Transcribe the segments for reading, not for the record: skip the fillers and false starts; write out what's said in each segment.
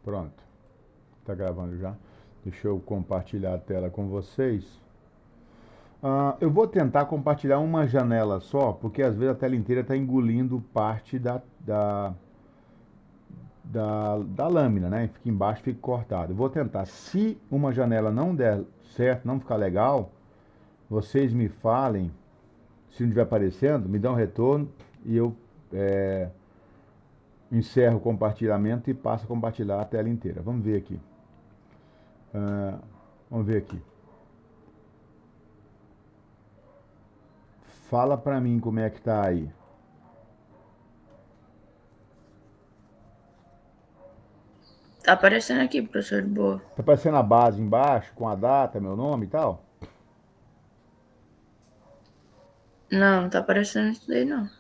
Pronto, tá gravando já. Deixa eu compartilhar a tela com vocês. Eu vou tentar compartilhar uma janela só, porque às vezes a tela inteira está engolindo parte da lâmina, né? Fica embaixo, fica cortado. Eu vou tentar. Se uma janela não der certo, não ficar legal, vocês me falem. Se não estiver aparecendo, me dá um retorno e eu encerro o compartilhamento e passo a compartilhar a tela inteira. Vamos ver aqui. Vamos ver aqui. Fala pra mim como é que tá aí. Tá aparecendo aqui, professor de boa. Tá aparecendo a base embaixo com a data, meu nome e tal? Não, não tá aparecendo isso daí, não.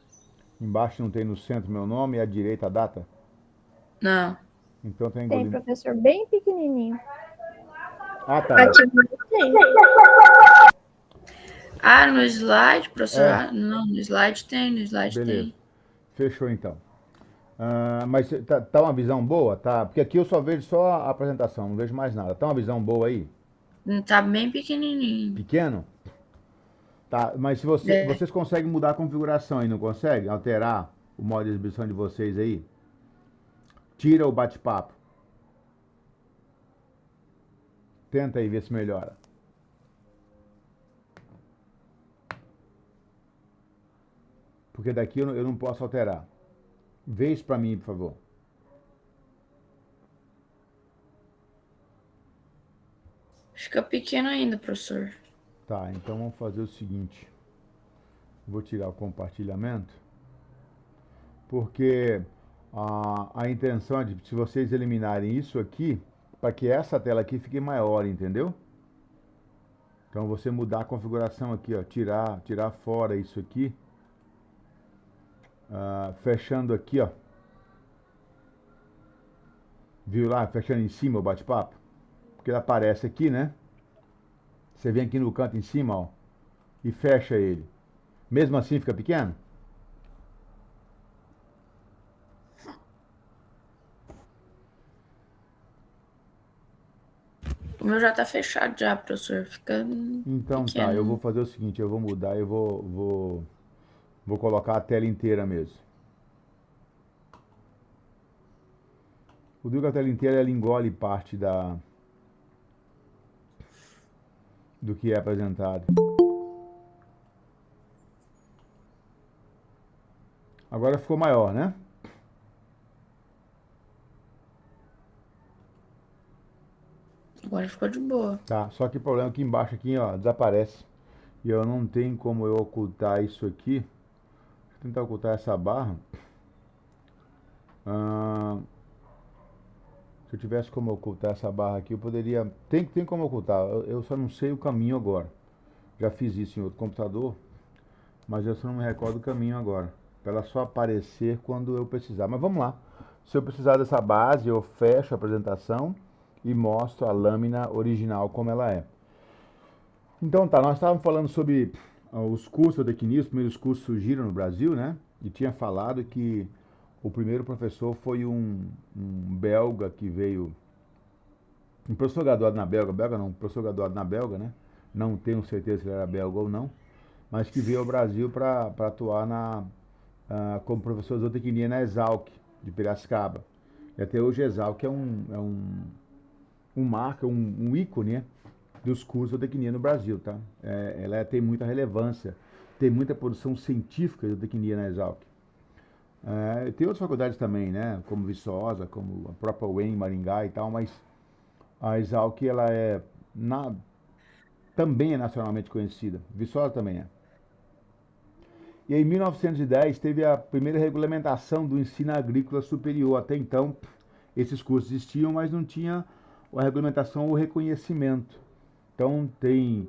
Embaixo não tem no centro meu nome e à direita a data? Não. Então tá Tem, engolindo. professor, bem pequenininho. Ah, tá. Ativar tem. Ah, no slide, professor? É, Ah, não, no slide tem, no slide beleza. tem. Fechou então. Mas tá uma visão boa? Tá? Porque aqui eu só vejo só a apresentação, não vejo mais nada. Tá uma visão boa aí? Tá bem pequenininho. Pequeno? Tá, mas se É. vocês conseguem mudar a configuração e não conseguem alterar o modo de exibição de vocês aí? Tira o bate-papo. Tenta aí ver se melhora. Porque daqui eu não posso alterar. Vê isso pra mim, por favor. Fica pequeno ainda, professor. Tá, então vamos fazer o seguinte. Vou tirar o compartilhamento. Porque a intenção é de, se vocês eliminarem isso aqui, para que essa tela aqui fique maior, entendeu? Então você mudar a configuração aqui, ó, tirar fora isso aqui, fechando aqui, ó. Viu lá, fechando em cima o bate-papo? Porque ele aparece aqui, né? Você vem aqui no canto em cima, ó, e fecha ele. Mesmo assim fica pequeno? O meu já tá fechado já, professor. Fica Então tá, eu vou pequeno. fazer o seguinte, eu vou mudar, vou colocar a tela inteira mesmo. O Duque a tela inteira ela engole parte do que é apresentado. Agora ficou maior, né? Agora ficou de boa. Tá, só que o problema é que embaixo aqui, ó, desaparece. E eu não tenho como eu ocultar isso aqui. Deixa eu tentar ocultar essa barra. Ah, se eu tivesse como ocultar essa barra aqui, eu poderia. Tem como ocultar, eu só não sei o caminho agora. Já fiz isso em outro computador, mas eu só não me recordo o caminho agora. Para ela só aparecer quando eu precisar. Mas vamos lá. Se eu precisar dessa base, eu fecho a apresentação e mostro a lâmina original como ela é. Então tá, nós estávamos falando sobre os cursos da Tecnis, os primeiros cursos surgiram no Brasil, né? E tinha falado que o primeiro professor foi um belga que veio, um professor graduado na belga não, um professor graduado na belga, né? Não tenho certeza se ele era belga ou não, mas que veio ao Brasil para atuar como professor de zootecnia na Exalc, de Piracicaba. E até hoje a Exalc um marca, um ícone, né, dos cursos de zootecnia no Brasil, tá? Ela tem muita relevância, tem muita produção científica de zootecnia na Exalc. Tem outras faculdades também, né, como Viçosa, como a própria UEM, Maringá e tal, mas a Exalc ela também é nacionalmente conhecida. Viçosa também é. E em 1910 teve a primeira regulamentação do ensino agrícola superior. Até então, esses cursos existiam, mas não tinha a regulamentação ou o reconhecimento. Então, tem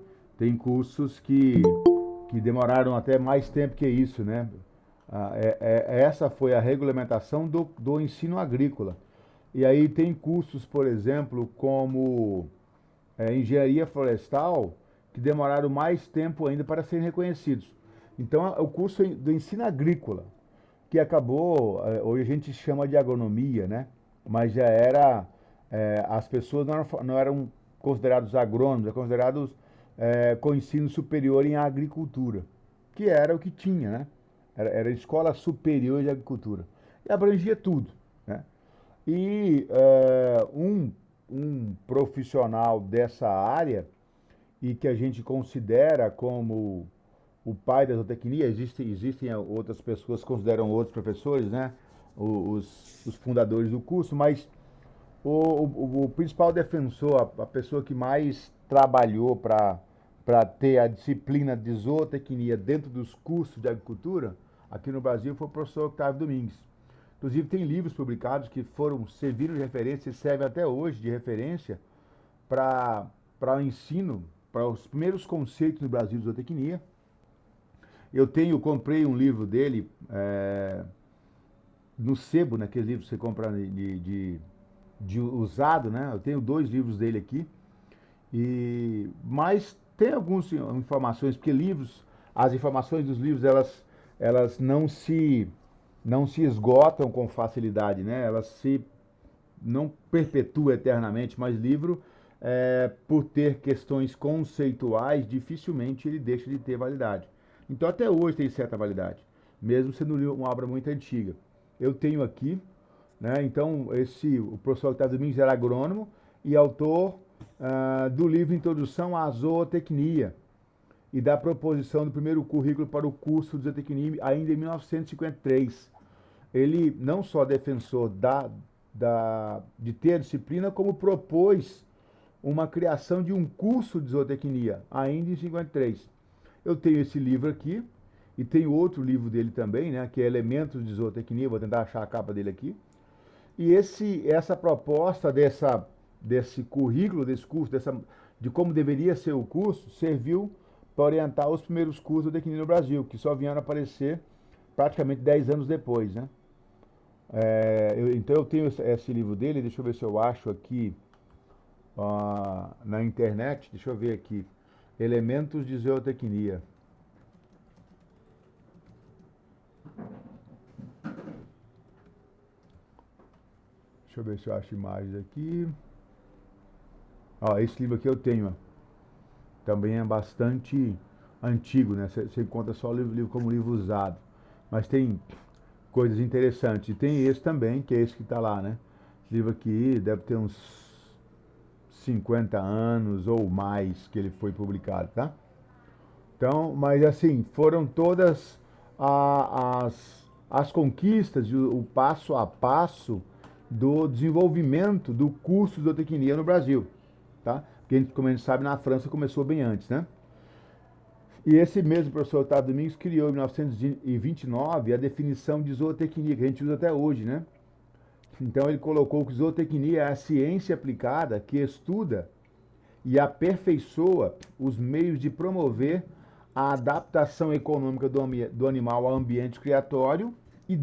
cursos que demoraram até mais tempo que isso, né? Essa foi a regulamentação do ensino agrícola. E aí tem cursos, por exemplo, como engenharia florestal, que demoraram mais tempo ainda para serem reconhecidos. Então, o curso do ensino agrícola, que acabou, hoje a gente chama de agronomia, né? Mas já era as pessoas não eram considerados agrônomos, eram considerados com ensino superior em agricultura, que era o que tinha, né? Era a Escola Superior de Agricultura. E abrangia tudo, né? E um profissional dessa área, e que a gente considera como o pai da zootecnia, existem outras pessoas que consideram outros professores, né? Os fundadores do curso, mas o principal defensor, a pessoa que mais trabalhou para ter a disciplina de zootecnia dentro dos cursos de agricultura, aqui no Brasil, foi o professor Octávio Domingues. Inclusive, tem livros publicados que serviram de referência e servem até hoje de referência para o ensino, para os primeiros conceitos no Brasil de zootecnia. Comprei um livro dele no sebo, naqueles livros que você compra de usado, né? Eu tenho 2 livros dele aqui. Mas tem algumas informações, porque as informações dos livros, elas não se esgotam com facilidade, né? Não perpetuam eternamente, mas livro, por ter questões conceituais, dificilmente ele deixa de ter validade. Então até hoje tem certa validade, mesmo sendo uma obra muito antiga. Eu tenho aqui, né? Então o professor Octávio Domingues era agrônomo e autor do livro Introdução à Zootecnia e da proposição do primeiro currículo para o curso de zootecnia ainda em 1953. Ele não só defensor de ter a disciplina, como propôs uma criação de um curso de zootecnia ainda em 53. Eu tenho esse livro aqui e tenho outro livro dele também, né, que é Elementos de Zootecnia, vou tentar achar a capa dele aqui. E essa proposta desse currículo, desse curso, de como deveria ser o curso, serviu para orientar os primeiros cursos de zootecnia no Brasil, que só vieram aparecer praticamente 10 anos depois, né? Então eu tenho esse livro dele, deixa eu ver se eu acho aqui na internet, deixa eu ver aqui, Elementos de Zootecnia. Deixa eu ver se eu acho imagens aqui. Esse livro aqui eu tenho. Também é bastante antigo, né? Você encontra só o livro como livro usado. Mas tem coisas interessantes. E tem esse também, que é esse que está lá, né? Esse livro aqui deve ter uns 50 anos ou mais que ele foi publicado, tá? Então, mas assim, foram todas as conquistas e o passo a passo do desenvolvimento do curso de zootecnia no Brasil, tá? Porque, como a gente sabe, na França começou bem antes, né? E esse mesmo professor Otávio Domingos criou em 1929 a definição de zootecnia, que a gente usa até hoje, né? Então ele colocou que zootecnia é a ciência aplicada que estuda e aperfeiçoa os meios de promover a adaptação econômica do animal ao ambiente criatório e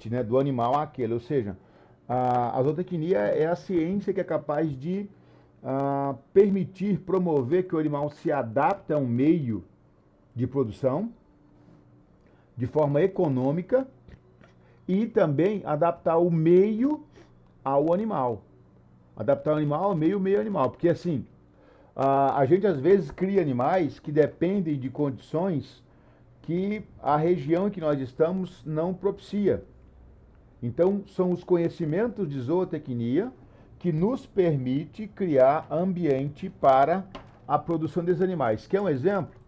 né, do animal àquele. Ou seja, a zootecnia é a ciência que é capaz de permitir, promover que o animal se adapte a um meio de produção de forma econômica e também adaptar o meio ao animal. Adaptar o animal ao meio animal. Porque assim, a gente às vezes cria animais que dependem de condições que a região em que nós estamos não propicia. Então, são os conhecimentos de zootecnia que nos permite criar ambiente para a produção desses animais. Quer um exemplo?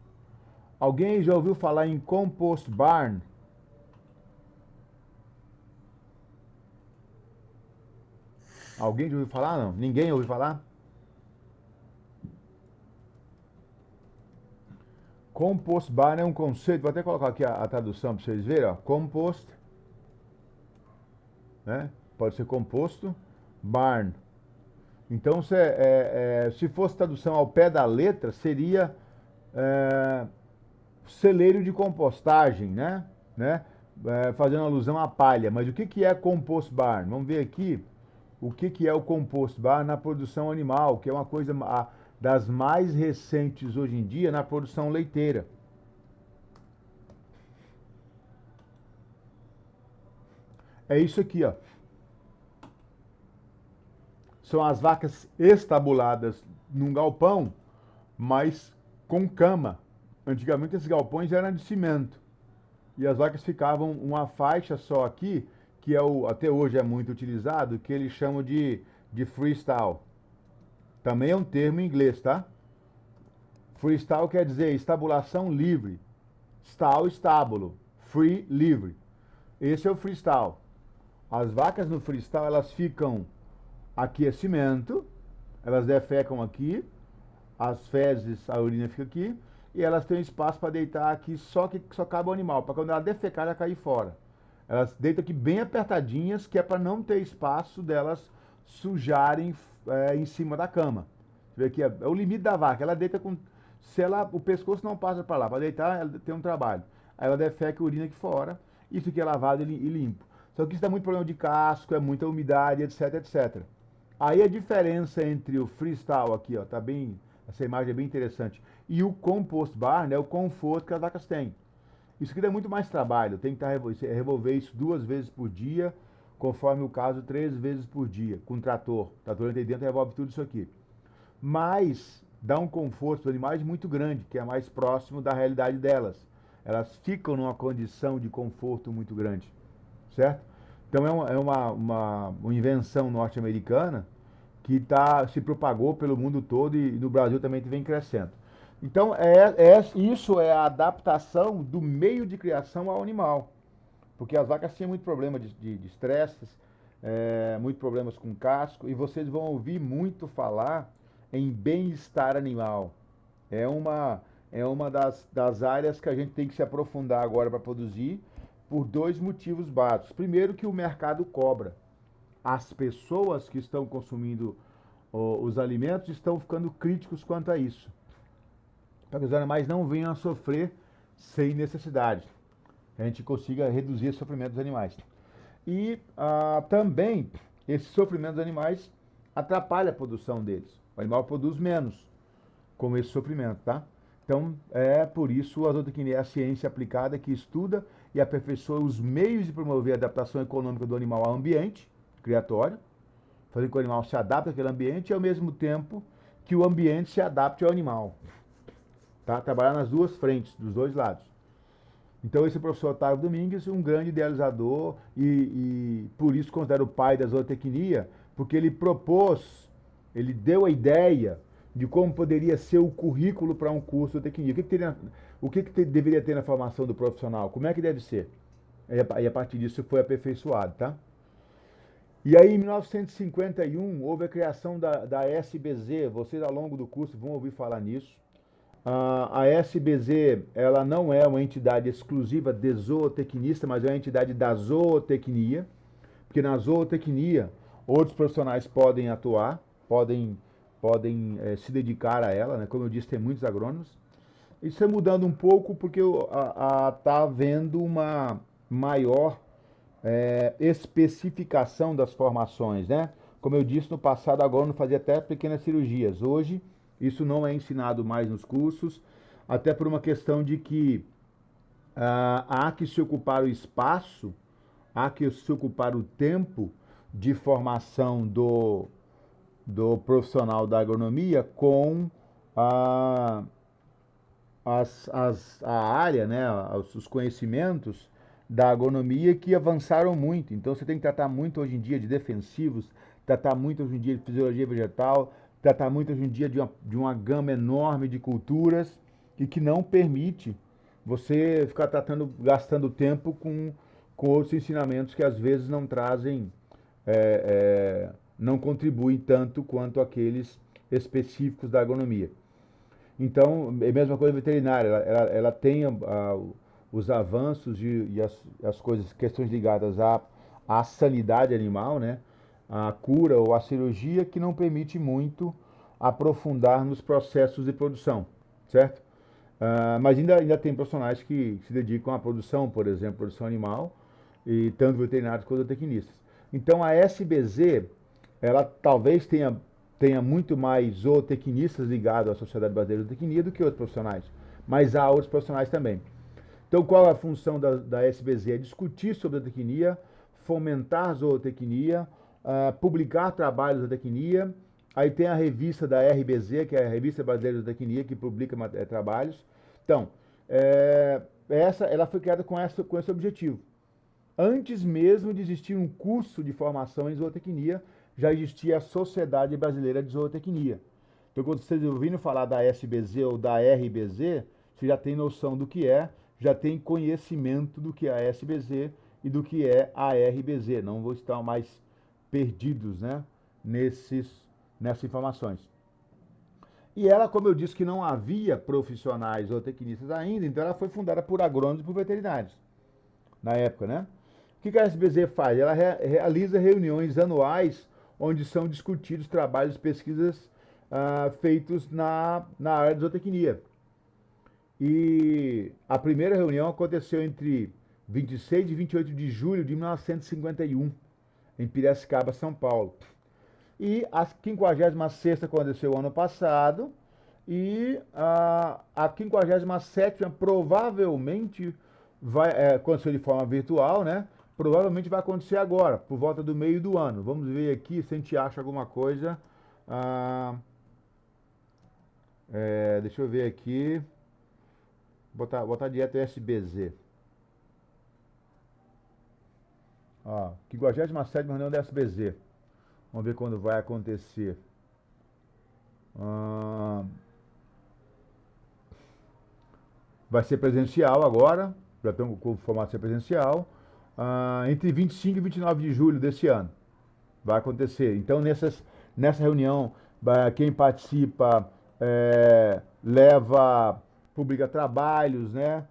Alguém já ouviu falar em compost barn? Alguém já ouviu falar? Não? Ninguém ouviu falar? Compost barn é um conceito, vou até colocar aqui a tradução para vocês verem. Ó. Compost, né? Pode ser composto, barn. Então, se fosse tradução ao pé da letra, seria celeiro de compostagem, né? Fazendo alusão à palha. Mas o que é compost barn? Vamos ver aqui o que é o compost barn na produção animal, que é uma coisa das mais recentes hoje em dia na produção leiteira. É isso aqui, ó. são as vacas estabuladas num galpão, mas com cama. Antigamente esses galpões eram de cimento. E as vacas ficavam uma faixa só aqui, que até hoje é muito utilizado, que eles chamam de freestyle. Também é um termo em inglês, tá? Freestyle quer dizer estabulação livre. Stall, estábulo. Free, livre. Esse é o freestyle. As vacas no freestyle, elas ficam aqui é cimento, elas defecam aqui, as fezes, a urina fica aqui, e elas têm espaço para deitar aqui, só que só cabe o animal, para quando ela defecar, ela cair fora. Elas deitam aqui bem apertadinhas, que é para não ter espaço delas sujarem em cima da cama. Você vê aqui, é o limite da vaca, ela deita com... Se o pescoço não passa para lá, para deitar, ela tem um trabalho. Aí ela defeca a urina aqui fora, isso aqui é lavado e limpo. Só que isso dá muito problema de casco, é muita umidade, etc, etc. Aí a diferença entre o freestyle aqui, ó, tá bem, essa imagem é bem interessante, e o compost barn é o conforto que as vacas têm. Isso aqui dá muito mais trabalho, tem que revolver isso 2 vezes por dia, conforme o caso, 3 vezes por dia, com trator. O trator entra dentro e revolve tudo isso aqui. Mas dá um conforto para os animais muito grande, que é mais próximo da realidade delas. Elas ficam numa condição de conforto muito grande, certo? Então é uma invenção norte-americana que se propagou pelo mundo todo e no Brasil também vem crescendo. Então isso é a adaptação do meio de criação ao animal. Porque as vacas tinham muito problema de estresse, muito problemas com casco, e vocês vão ouvir muito falar em bem-estar animal. É uma das áreas que a gente tem que se aprofundar agora para produzir, por 2 motivos básicos. Primeiro, que o mercado cobra. As pessoas que estão consumindo os alimentos estão ficando críticos quanto a isso, para que os animais não venham a sofrer sem necessidade. A gente consiga reduzir o sofrimento dos animais. E também, esse sofrimento dos animais atrapalha a produção deles. O animal produz menos com esse sofrimento, tá? Então, é por isso a zootecnia é a ciência aplicada que estuda e aperfeiçoa os meios de promover a adaptação econômica do animal ao ambiente criatório, fazer com que o animal se adapte àquele ambiente e, ao mesmo tempo, que o ambiente se adapte ao animal. Tá? Trabalhar nas 2 frentes, dos 2 lados. Então, esse professor Otávio Domingues, um grande idealizador e por isso considero o pai da zootecnia, porque ele deu a ideia de como poderia ser o currículo para um curso de zootecnia. O que deveria ter na formação do profissional? Como é que deve ser? Aí, a partir disso, foi aperfeiçoado, tá? E aí, em 1951, houve a criação da SBZ. Vocês, ao longo do curso, vão ouvir falar nisso. A SBZ, ela não é uma entidade exclusiva de zootecnista, mas é uma entidade da zootecnia, porque na zootecnia outros profissionais podem atuar, podem se dedicar a ela, né? Como eu disse, tem muitos agrônomos. Isso é mudando um pouco porque está havendo uma maior especificação das formações, né? Como eu disse, no passado, agrônomo fazia até pequenas cirurgias. Hoje, isso não é ensinado mais nos cursos, até por uma questão de que há que se ocupar o espaço, há que se ocupar o tempo de formação do profissional da agronomia com a área, né, os conhecimentos da agronomia que avançaram muito. Então você tem que tratar muito hoje em dia de defensivos, tratar muito hoje em dia de fisiologia vegetal, tratar muito hoje em dia de uma gama enorme de culturas e que não permite você ficar gastando tempo com outros ensinamentos que às vezes não trazem, não contribuem tanto quanto aqueles específicos da agronomia. Então, é a mesma coisa veterinária, ela tem os avanços e as questões ligadas à sanidade animal, né? A cura ou a cirurgia que não permite muito aprofundar nos processos de produção, certo? Mas ainda tem profissionais que se dedicam à produção, por exemplo, produção animal, e tanto veterinários quanto tecnistas. Então a SBZ, ela talvez tenha muito mais zootecnistas ligados à Sociedade Brasileira de Zootecnia do que outros profissionais, mas há outros profissionais também. Então qual é a função da SBZ? É discutir sobre a zootecnia, fomentar a zootecnia, publicar trabalhos de zootecnia. Aí tem a revista da RBZ, que é a Revista Brasileira de Zootecnia, que publica trabalhos. Então, ela foi criada com esse objetivo. Antes mesmo de existir um curso de formação em zootecnia, já existia a Sociedade Brasileira de Zootecnia. Então, quando vocês ouviram falar da SBZ ou da RBZ, você já tem noção do que é, já tem conhecimento do que é a SBZ e do que é a RBZ. Não vou estar mais perdidos, né, nessas informações. E ela, como eu disse que não havia profissionais zootecnistas ainda, então ela foi fundada por agrônomos e por veterinários, na época, né? O que a SBZ faz? Ela realiza reuniões anuais onde são discutidos trabalhos e pesquisas feitos na área de zootecnia. E a primeira reunião aconteceu entre 26 e 28 de julho de 1951, em Piracicaba, São Paulo. E a 56ª aconteceu ano passado, e a 57ª provavelmente vai acontecer de forma virtual, né? Provavelmente vai acontecer agora, por volta do meio do ano. Vamos ver aqui se a gente acha alguma coisa. Deixa eu ver aqui. Botar direto SBZ. 57ª reunião da SBZ. Vamos ver quando vai acontecer. Vai ser presencial agora. Já estamos com o formato de ser presencial. Entre 25 e 29 de julho desse ano. Vai acontecer. Então, nessa reunião, quem participa publica trabalhos, né?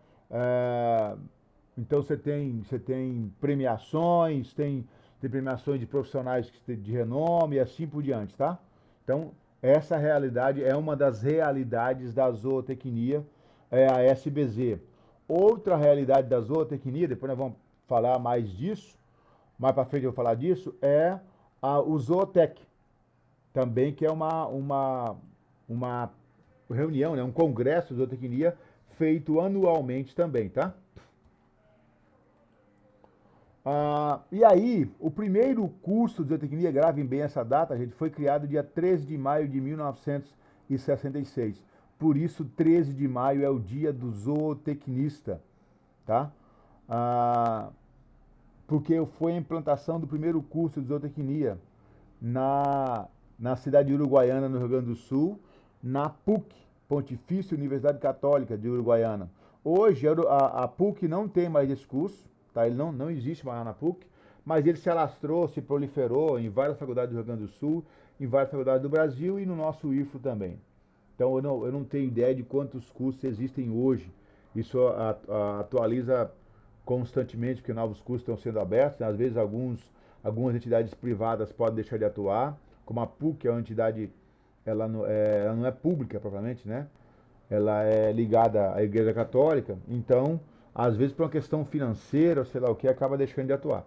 Então, você tem premiações, tem premiações de profissionais de renome e assim por diante, tá? Então, essa realidade é uma das realidades da zootecnia, é a SBZ. Outra realidade da zootecnia, depois nós vamos falar mais disso, mais para frente eu vou falar disso, é o Zootec, também, que é uma reunião, né, um congresso de zootecnia feito anualmente também, tá? E aí, o primeiro curso de zootecnia, gravem bem essa data, gente, foi criado dia 13 de maio de 1966. Por isso, 13 de maio é o dia do zootecnista, tá? Porque foi a implantação do primeiro curso de zootecnia na cidade de Uruguaiana, no Rio Grande do Sul, na PUC, Pontifícia Universidade Católica de Uruguaiana. Hoje, a PUC não tem mais esse curso, tá? Ele não existe mais na PUC, mas ele se alastrou, se proliferou em várias faculdades do Rio Grande do Sul, em várias faculdades do Brasil e no nosso IFRO também. Então, eu não tenho ideia de quantos cursos existem hoje. Isso atualiza constantemente, porque novos cursos estão sendo abertos, né? Às vezes algumas entidades privadas podem deixar de atuar, como a PUC, é uma entidade, ela não é pública propriamente, né? Ela é ligada à Igreja Católica, então, às vezes por uma questão financeira, ou sei lá o que, acaba deixando de atuar.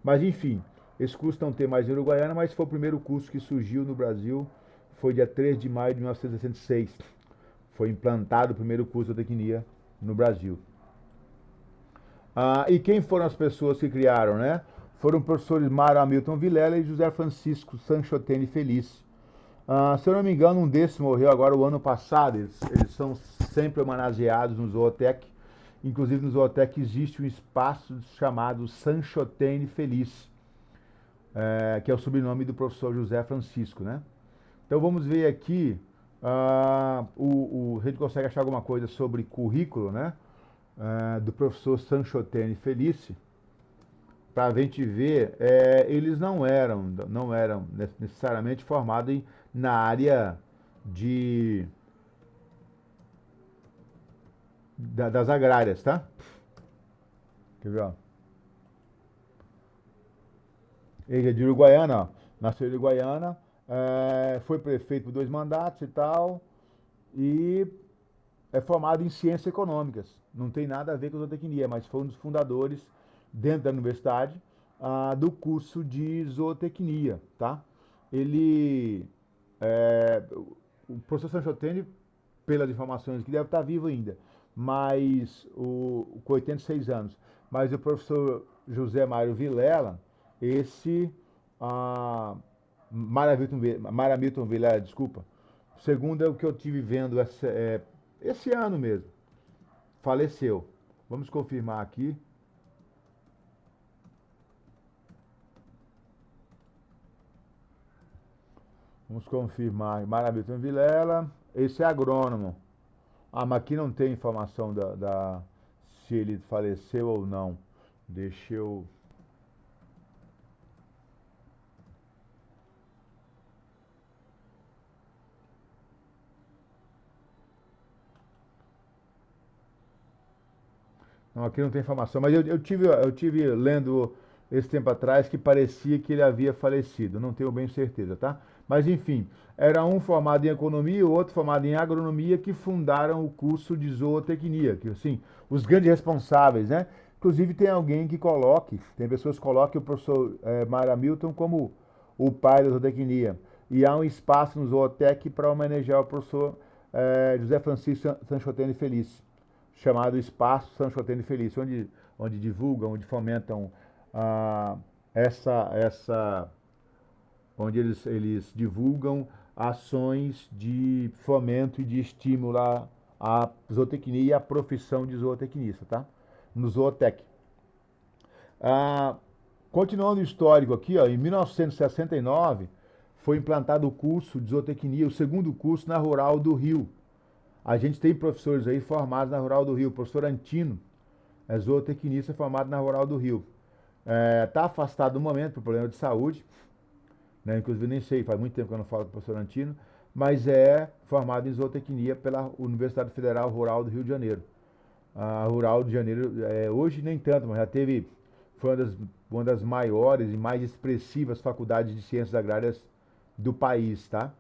Mas enfim, esse curso não tem mais em Uruguaiana, mas foi o primeiro curso que surgiu no Brasil, foi dia 3 de maio de 1966. Foi implantado o primeiro curso de zootecnia no Brasil. E quem foram as pessoas que criaram, né? Foram os professores Mário Hamilton Vilela e José Francisco Sanchotene Feliz. Se eu não me engano, um desses morreu agora o ano passado. Eles são sempre homenageados no Zootec. Inclusive no Zootec existe um espaço chamado Sanchotene Feliz, que é o sobrenome do professor José Francisco, né? Então vamos ver aqui, a gente consegue achar alguma coisa sobre currículo, né? Do professor Sanchotene Felice, para a gente ver, eles não eram necessariamente formados na área das agrárias, tá? Quer ver, ó? Ele é de Uruguaiana, ó. Nasceu em Uruguaiana, foi prefeito por 2 mandatos e tal, e é formado em ciências econômicas. Não tem nada a ver com zootecnia, mas foi um dos fundadores, dentro da universidade, do curso de zootecnia, tá? O professor Sanchotene, pelas informações que deve estar vivo ainda, mas com 86 anos. Mas o professor José Mário Vilela, esse a Mara Milton Vilela, desculpa. O segundo é o que eu tive vendo esse ano mesmo. Faleceu. Vamos confirmar aqui. Vamos confirmar. Mara Milton Vilela. Esse é agrônomo. Ah, mas aqui não tem informação se ele faleceu ou não. Deixa eu. Não, aqui não tem informação, mas eu tive lendo esse tempo atrás que parecia que ele havia falecido, não tenho bem certeza, tá? Mas enfim, era um formado em economia e o outro formado em agronomia que fundaram o curso de zootecnia, que assim, os grandes responsáveis, né? Inclusive tem pessoas que coloquem o professor Mara Milton como o pai da zootecnia. E há um espaço no Zootec para homenagear o professor José Francisco Sanchotene Feliz, chamado Espaço Sanchotene Feliz, onde divulgam, onde fomentam ah, onde eles divulgam ações de fomento e de estímulo à zootecnia e à profissão de zootecnista, tá? No Zootec. Ah, continuando o histórico aqui, ó, em 1969 foi implantado o curso de zootecnia, o segundo curso na Rural do Rio. A gente tem professores aí formados na Rural do Rio. O professor Antino é zootecnista formado na Rural do Rio. Está afastado no momento por problema de saúde, né? Inclusive nem sei, faz muito tempo que eu não falo com o professor Antino, mas é formado em zootecnia pela Universidade Federal Rural do Rio de Janeiro. A Rural de Janeiro, hoje nem tanto, mas foi uma das maiores e mais expressivas faculdades de ciências agrárias do país, tá?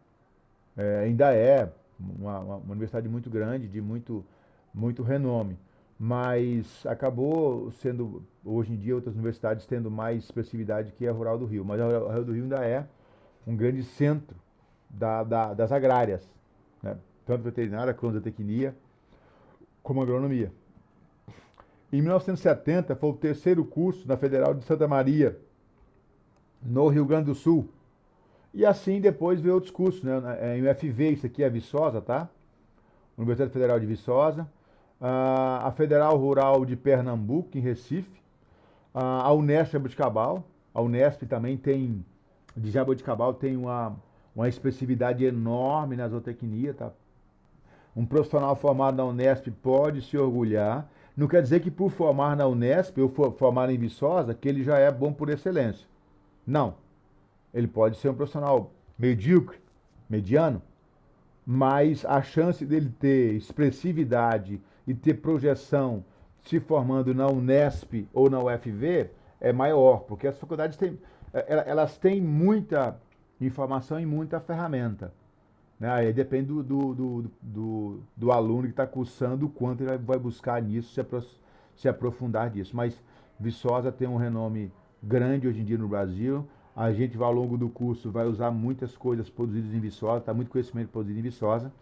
Ainda é uma universidade muito grande, de muito renome, mas acabou sendo, hoje em dia, outras universidades tendo mais expressividade que a Rural do Rio. Mas a Rural do Rio ainda é um grande centro das agrárias, né? Tanto veterinária, quanto zootecnia, como agronomia. Em 1970, foi o terceiro curso na Federal de Santa Maria, no Rio Grande do Sul. E assim depois veio outros cursos, né? Em UFV, isso aqui é Viçosa, tá? Universidade Federal de Viçosa. A Federal Rural de Pernambuco, em Recife. A Unesp Jaboticabal. A Unesp também de Jaboticabal tem uma expressividade enorme na zootecnia, tá? Um profissional formado na Unesp pode se orgulhar. Não quer dizer que por formar na Unesp ou formar em Viçosa, que ele já é bom por excelência. Não. Ele pode ser um profissional medíocre, mediano, mas a chance dele ter expressividade e ter projeção se formando na Unesp ou na UFV é maior, porque as faculdades elas têm muita informação e muita ferramenta, né? Aí depende do aluno que está cursando o quanto ele vai buscar nisso, se aprofundar nisso. Mas Viçosa tem um renome grande hoje em dia no Brasil. A gente, ao longo do curso, vai usar muitas coisas produzidas em Viçosa, tá? Muito conhecimento produzido em Viçosa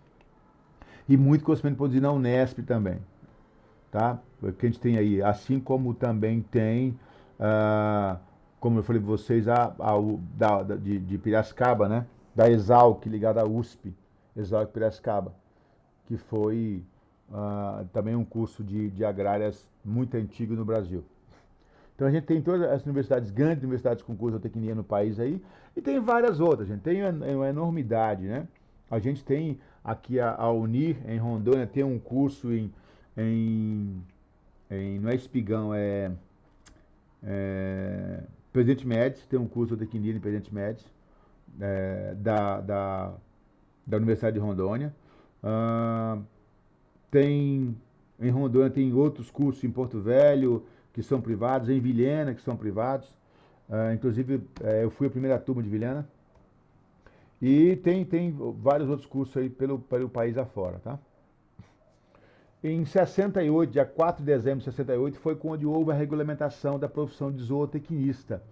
e muito conhecimento produzido na Unesp também, tá? Que a gente tem aí, assim como também tem, como eu falei para vocês, de Piracicaba, né? Da Exalc, ligada à USP, Exalc Piracicaba, que foi também um curso de agrárias muito antigo no Brasil. Então a gente tem todas as universidades, grandes universidades com curso de zootecnia no país aí, e tem várias outras, a gente tem uma enormidade, né? A gente tem aqui a Unir, em Rondônia, tem um curso não é Espigão, Presidente Médici, tem um curso de zootecnia em Presidente Médici, da Universidade de Rondônia. Em Rondônia tem outros cursos em Porto Velho, que são privados, em Vilhena, que são privados. Inclusive, eu fui a primeira turma de Vilhena. E tem vários outros cursos aí pelo país afora, tá? Em 68, dia 4 de dezembro de 68, foi quando houve a regulamentação da profissão de zootecnista.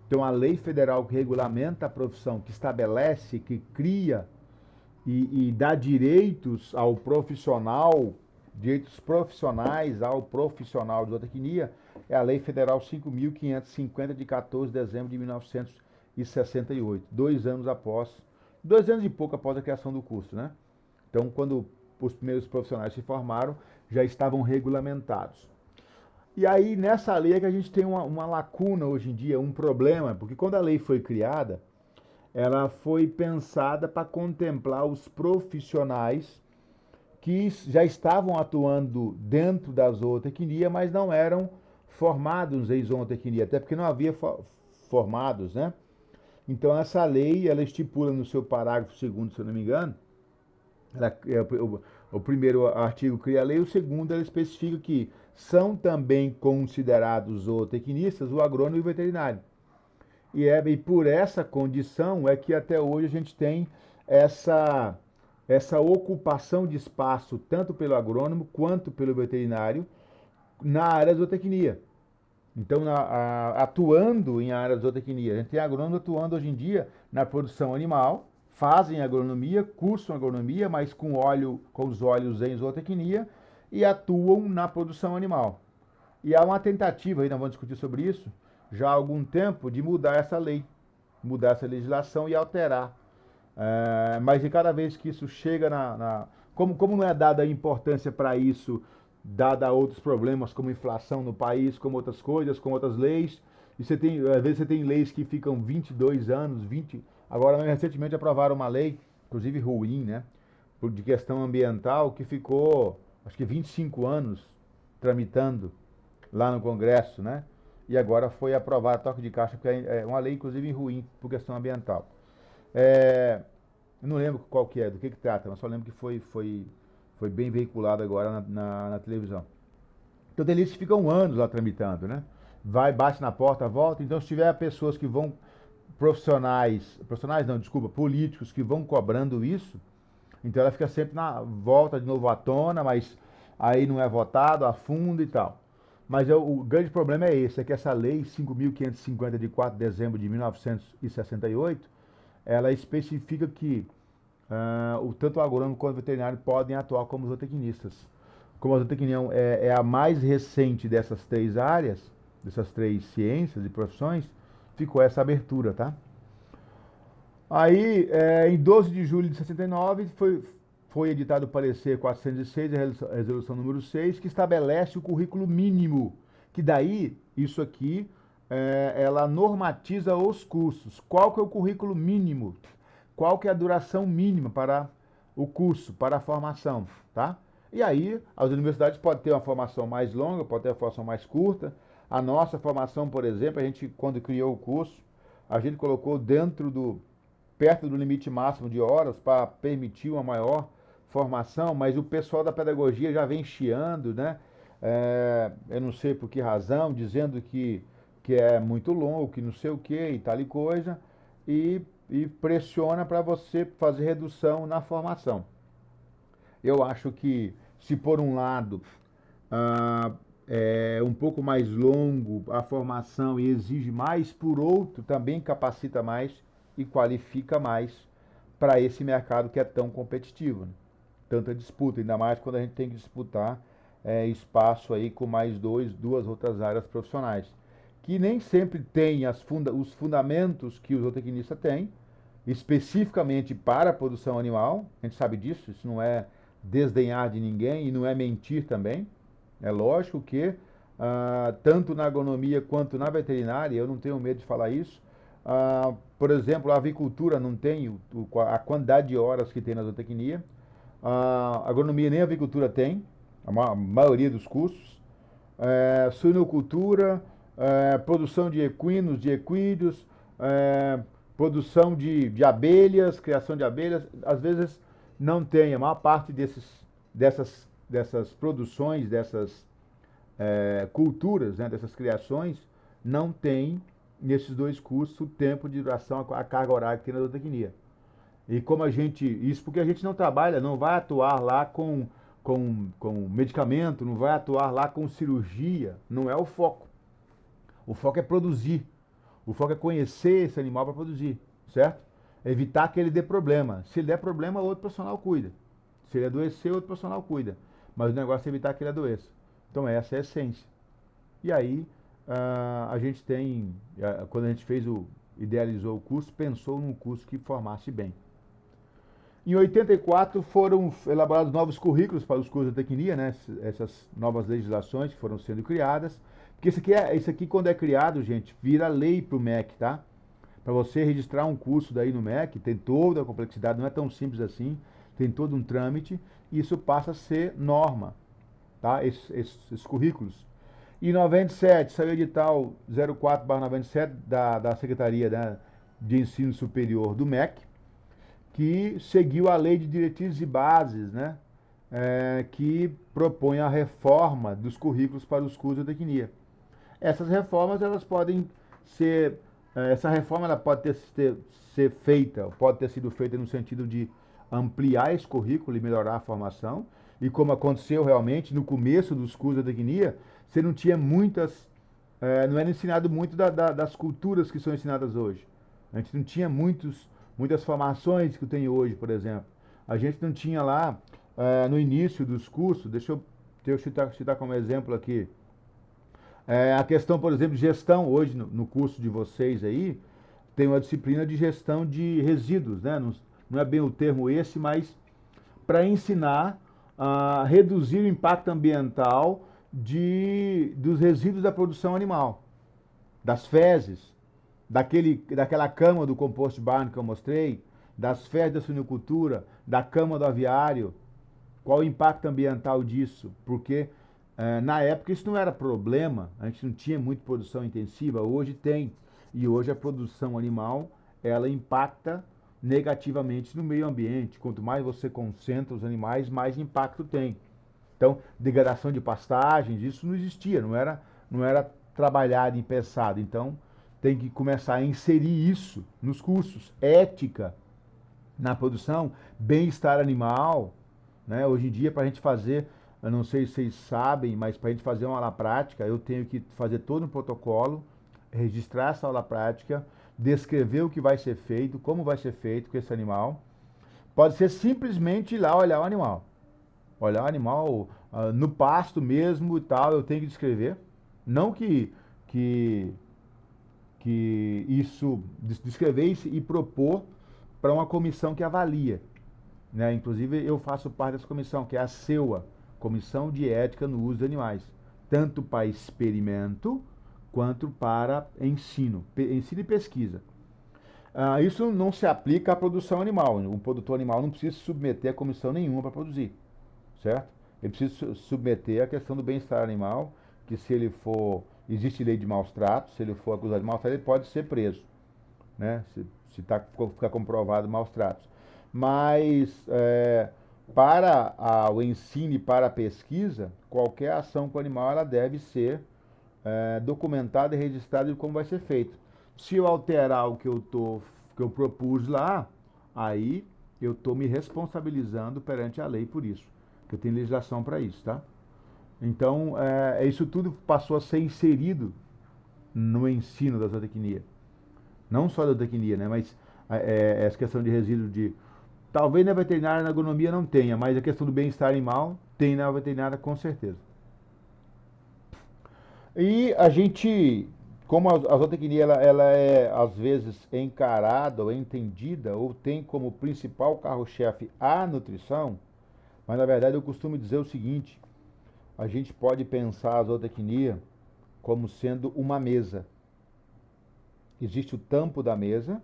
Então, a lei federal que regulamenta a profissão, que estabelece, que cria e dá direitos ao profissional, direitos profissionais ao profissional de zootecnia, é a Lei Federal 5.550, de 14 de dezembro de 1968. 1968, 2 anos após, 2 anos e pouco após a criação do curso, né? Então, quando os primeiros profissionais se formaram, já estavam regulamentados. E aí, nessa lei é que a gente tem uma lacuna hoje em dia, um problema, porque quando a lei foi criada, ela foi pensada para contemplar os profissionais que já estavam atuando dentro da zootecnia, mas não eram formados em zootecnia, até porque não havia formados, né? Então, essa lei, ela estipula no seu parágrafo 2º, se eu não me engano, o primeiro artigo cria a lei, o segundo ela especifica que são também considerados zootecnistas o agrônomo e o veterinário. E por essa condição é que até hoje a gente tem essa ocupação de espaço, tanto pelo agrônomo quanto pelo veterinário, na área da zootecnia. Então, atuando em área de zootecnia, a gente tem agrônomo atuando hoje em dia na produção animal, fazem agronomia, cursam agronomia, mas com os olhos em zootecnia, e atuam na produção animal. E há uma tentativa, ainda vamos discutir sobre isso, já há algum tempo, de mudar essa lei, mudar essa legislação e alterar. Mas de cada vez que isso chega como não é dada importância para isso, dada outros problemas como inflação no país, como outras coisas, como outras leis, e às vezes você tem leis que ficam 22 anos, 20. Agora, recentemente aprovaram uma lei, inclusive ruim, né, de questão ambiental, que ficou, acho que 25 anos tramitando lá no Congresso, né? E agora foi aprovada toque de caixa, porque é uma lei, inclusive, ruim por questão ambiental. Eu não lembro qual que é, do que trata, mas só lembro que foi bem veiculado agora na televisão. Então tem leis que ficam anos lá tramitando, né? Vai, bate na porta, volta. Então, se tiver pessoas que vão, políticos que vão cobrando isso, então ela fica sempre na volta de novo à tona, mas aí não é votado, afunda e tal. Mas o grande problema é esse, é que essa lei 5.550 de 4 de dezembro de 1968, ela especifica que tanto o agrônomo quanto o veterinário podem atuar como zootecnistas. Como a zootecnia é a mais recente dessas 3 áreas, dessas 3 ciências e profissões, ficou essa abertura, tá? Aí, em 12 de julho de 69, foi editado o parecer 406, a resolução número 6, que estabelece o currículo mínimo, que daí, isso aqui, ela normatiza os cursos. Qual que é o currículo mínimo? Qual que é a duração mínima para o curso, para a formação, tá? E aí, as universidades podem ter uma formação mais longa, podem ter uma formação mais curta. A nossa formação, por exemplo, a gente, quando criou o curso, a gente colocou perto do limite máximo de horas para permitir uma maior formação, mas o pessoal da pedagogia já vem chiando, né? Eu não sei por que razão, dizendo que é muito longo, que não sei o que e tal e coisa, e pressiona para você fazer redução na formação. Eu acho que, se por um lado é um pouco mais longo a formação e exige mais, por outro também capacita mais e qualifica mais para esse mercado que é tão competitivo, né? Tanta disputa, ainda mais quando a gente tem que disputar espaço aí com mais duas outras áreas profissionais, que nem sempre tem os fundamentos que o zootecnista tem, especificamente para a produção animal. A gente sabe disso, isso não é desdenhar de ninguém e não é mentir também. É lógico que, tanto na agronomia quanto na veterinária, eu não tenho medo de falar isso, por exemplo, a avicultura não tem a quantidade de horas que tem na zootecnia, a agronomia nem a avicultura tem, a maioria dos cursos, suinocultura, produção de equinos, de equídeos, produção de abelhas, criação de abelhas, às vezes não tem. A maior parte dessas produções, dessas culturas, né, dessas criações, não tem nesses 2 cursos o tempo de duração, a carga horária que tem na zootecnia. E como isso porque a gente não trabalha, não vai atuar lá com medicamento, não vai atuar lá com cirurgia, não é o foco. O foco é produzir. O foco é conhecer esse animal para produzir, certo? Evitar que ele dê problema. Se ele der problema, outro profissional cuida. Se ele adoecer, outro profissional cuida. Mas o negócio é evitar que ele adoeça. Então essa é a essência. E aí, a gente tem, quando a gente fez o idealizou o curso, pensou num curso que formasse bem. Em 84 foram elaborados novos currículos para os cursos de tecnia, né? Essas novas legislações que foram sendo criadas. Porque isso aqui quando é criado, gente, vira lei para o MEC, tá? Para você registrar um curso daí no MEC, tem toda a complexidade, não é tão simples assim, tem todo um trâmite, e isso passa a ser norma, tá? Esses currículos. Em 97, saiu o edital 04/97 da Secretaria, né, de Ensino Superior do MEC, que seguiu a Lei de Diretrizes e Bases, né, que propõe a reforma dos currículos para os cursos de tecnia. Essas reformas, elas podem ser, essa reforma ela pode ser feita, pode ter sido feita no sentido de ampliar esse currículo e melhorar a formação, e como aconteceu realmente no começo dos cursos de tecnia, você não tinha não era ensinado muito das culturas que são ensinadas hoje. A gente não tinha muitas formações que tem hoje, por exemplo. A gente não tinha lá, no início dos cursos, deixa eu citar como exemplo aqui, a questão, por exemplo, de gestão, hoje no curso de vocês aí, tem uma disciplina de gestão de resíduos, né? Não é bem o termo esse, mas para ensinar a reduzir o impacto ambiental dos resíduos da produção animal, das fezes, daquela cama do compost barn que eu mostrei, das fezes da suinocultura, da cama do aviário, qual o impacto ambiental disso? Porque na época isso não era problema, a gente não tinha muita produção intensiva, hoje tem. E hoje a produção animal, ela impacta negativamente no meio ambiente. Quanto mais você concentra os animais, mais impacto tem. Então, degradação de pastagens, isso não existia, não era trabalhado e pensado. Então, tem que começar a inserir isso nos cursos. Ética na produção, bem-estar animal, né? Hoje em dia, para a gente fazer, eu não sei se vocês sabem, mas para a gente fazer uma aula prática, eu tenho que fazer todo um protocolo, registrar essa aula prática, descrever o que vai ser feito, como vai ser feito com esse animal. Pode ser simplesmente ir lá olhar o animal. Olhar o animal no pasto mesmo e tal, eu tenho que descrever. Não que isso, descrever e propor para uma comissão que avalia, né? Inclusive, eu faço parte dessa comissão, que é a CEUA, Comissão de Ética no Uso de Animais, tanto para experimento quanto para ensino e pesquisa. Isso não se aplica à produção animal. O produtor animal não precisa se submeter a comissão nenhuma para produzir, certo? Ele precisa submeter a questão do bem-estar animal, que se ele for, existe lei de maus tratos, se ele for acusado de maus tratos, ele pode ser preso, né? Se ficar comprovado maus tratos. Mas para o ensino e para a pesquisa, qualquer ação com o animal ela deve ser documentada e registrada de como vai ser feito. Se eu alterar o que eu propus lá, aí eu estou me responsabilizando perante a lei por isso, que eu tenho legislação para isso, tá? Então, isso tudo passou a ser inserido no ensino da zootecnia. Não só da zootecnia, né? Mas essa questão de resíduo talvez na veterinária, na agronomia não tenha, mas a questão do bem-estar animal tem na veterinária com certeza. E a gente, como a zootecnia ela é às vezes encarada ou entendida ou tem como principal carro-chefe a nutrição, mas na verdade eu costumo dizer o seguinte: a gente pode pensar a zootecnia como sendo uma mesa. Existe o tampo da mesa,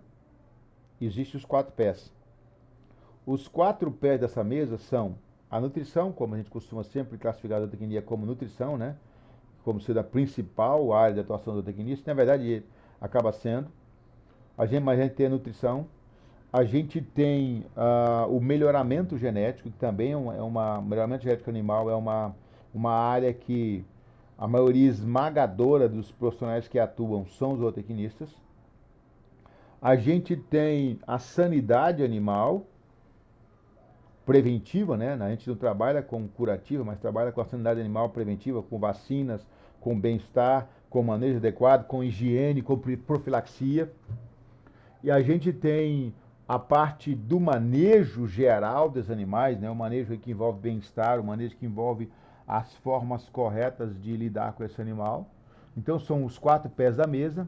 existe os 4 pés. Os 4 pés dessa mesa são a nutrição, como a gente costuma sempre classificar a zootecnia como nutrição, né? Como sendo a principal área de atuação do zootecnista, na verdade acaba sendo. Mas a gente tem a nutrição, a gente tem o melhoramento genético, que também melhoramento genético animal é uma área que a maioria esmagadora dos profissionais que atuam são os zootecnistas. A gente tem a sanidade animal preventiva, né? A gente não trabalha com curativa, mas trabalha com a sanidade animal preventiva, com vacinas, com bem-estar, com manejo adequado, com higiene, com profilaxia. E a gente tem a parte do manejo geral dos animais, né? O manejo que envolve bem-estar, o manejo que envolve as formas corretas de lidar com esse animal. Então são os 4 pés da mesa.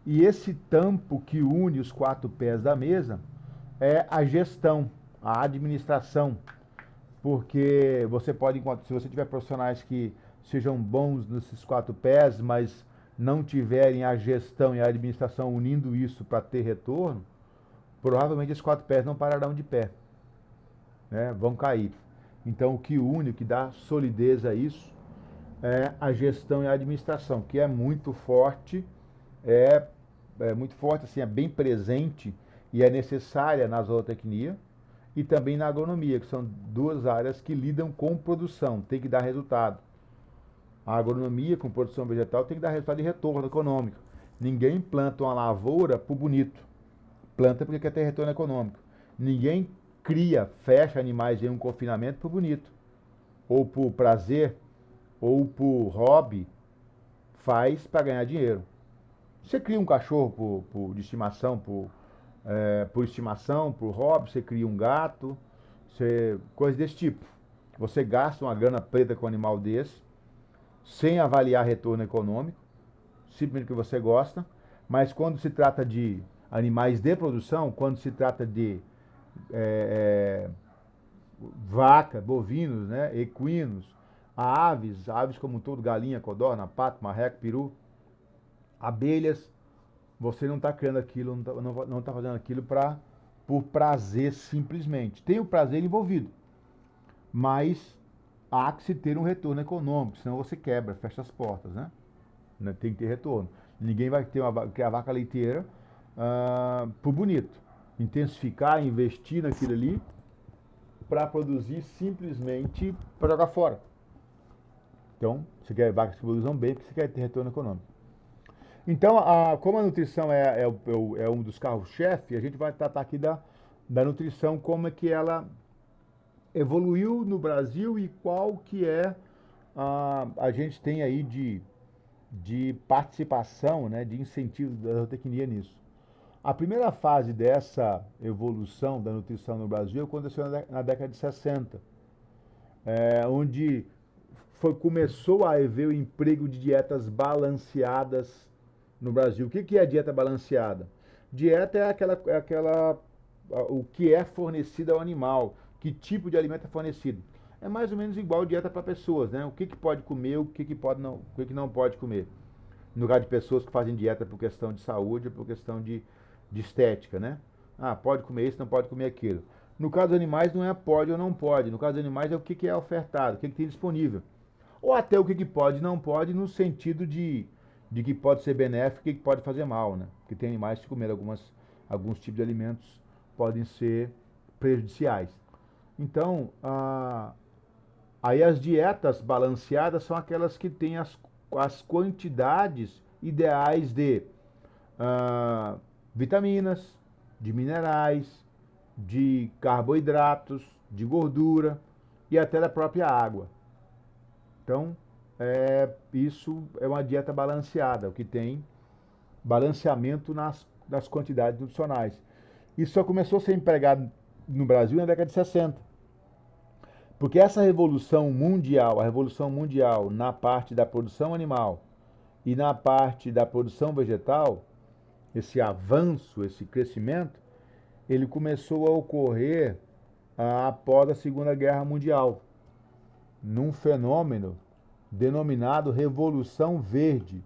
E esse tampo que une os 4 pés da mesa é a gestão, a administração. Porque você pode encontrar, se você tiver profissionais que sejam bons nesses 4 pés, mas não tiverem a gestão e a administração unindo isso para ter retorno, provavelmente esses 4 pés não pararão de pé, né? Vão cair. Então, o que une, o que dá solidez a isso, é a gestão e a administração, que é muito forte, é muito forte, assim, é bem presente e é necessária na zootecnia e também na agronomia, que são 2 áreas que lidam com produção, tem que dar resultado. A agronomia com produção vegetal tem que dar resultado de retorno econômico. Ninguém planta uma lavoura por bonito, planta porque quer ter retorno econômico. Ninguém cria, fecha animais em um confinamento por bonito, ou por prazer, ou por hobby, faz para ganhar dinheiro. Você cria um cachorro de estimação, por estimação, por hobby, você cria um gato, coisa desse tipo. Você gasta uma grana preta com um animal desse, sem avaliar retorno econômico, simplesmente porque você gosta, mas quando se trata de animais de produção, quando se trata de vaca, bovinos, né, equinos, aves como um todo, galinha, codorna, pato, marreco, peru, abelhas, você não está criando aquilo, não está fazendo aquilo por prazer simplesmente. Tem o prazer envolvido, mas há que se ter um retorno econômico, senão você quebra, fecha as portas, né? Tem que ter retorno. Ninguém vai criar vaca leiteira por bonito. Intensificar, investir naquilo ali para produzir simplesmente para jogar fora. Então, você quer vacas que produzam bem porque você quer ter retorno econômico. Então, como a nutrição é um dos carros-chefe, a gente vai tratar aqui da nutrição, como é que ela evoluiu no Brasil e qual que é a gente tem aí de participação, né, de incentivo da zootecnia nisso. A primeira fase dessa evolução da nutrição no Brasil aconteceu na década de 60, onde começou a haver o emprego de dietas balanceadas no Brasil. O que é a dieta balanceada? Dieta é o que é fornecido ao animal, que tipo de alimento é fornecido. É mais ou menos igual dieta para pessoas, né? O que pode comer, o que não pode comer. No lugar de pessoas que fazem dieta por questão de saúde, por questão de estética, né? Pode comer isso, não pode comer aquilo. No caso dos animais não é pode ou não pode. No caso dos animais é o que é ofertado, o que tem disponível. Ou até o que pode e não pode no sentido de que pode ser benéfico e que pode fazer mal, né? Porque tem animais que comer alguns tipos de alimentos podem ser prejudiciais. Então, aí as dietas balanceadas são aquelas que têm as quantidades ideais de vitaminas, de minerais, de carboidratos, de gordura e até da própria água. Então, isso é uma dieta balanceada, o que tem balanceamento nas quantidades nutricionais. Isso só começou a ser empregado no Brasil na década de 60. Porque essa revolução mundial, a revolução mundial na parte da produção animal e na parte da produção vegetal, esse avanço, esse crescimento, ele começou a ocorrer após a Segunda Guerra Mundial, num fenômeno denominado Revolução Verde.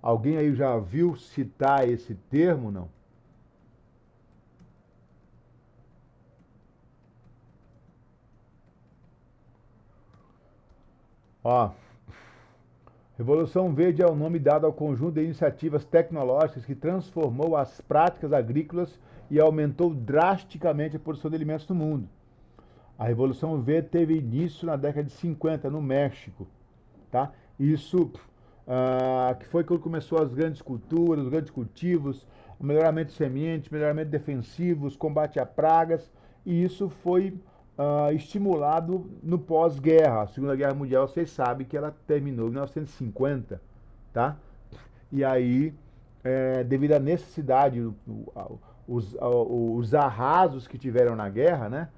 Alguém aí já viu citar esse termo, não? Revolução Verde é o nome dado ao conjunto de iniciativas tecnológicas que transformou as práticas agrícolas e aumentou drasticamente a produção de alimentos no mundo. A Revolução Verde teve início na década de 50, no México. Tá? Isso que foi quando começou as grandes culturas, os grandes cultivos, o melhoramento de sementes, melhoramento de defensivos, combate a pragas, e isso foi estimulado no pós-guerra. A Segunda Guerra Mundial, vocês sabem que ela terminou em 1950, tá? E aí, devido à necessidade, os arrasos que tiveram na guerra, né?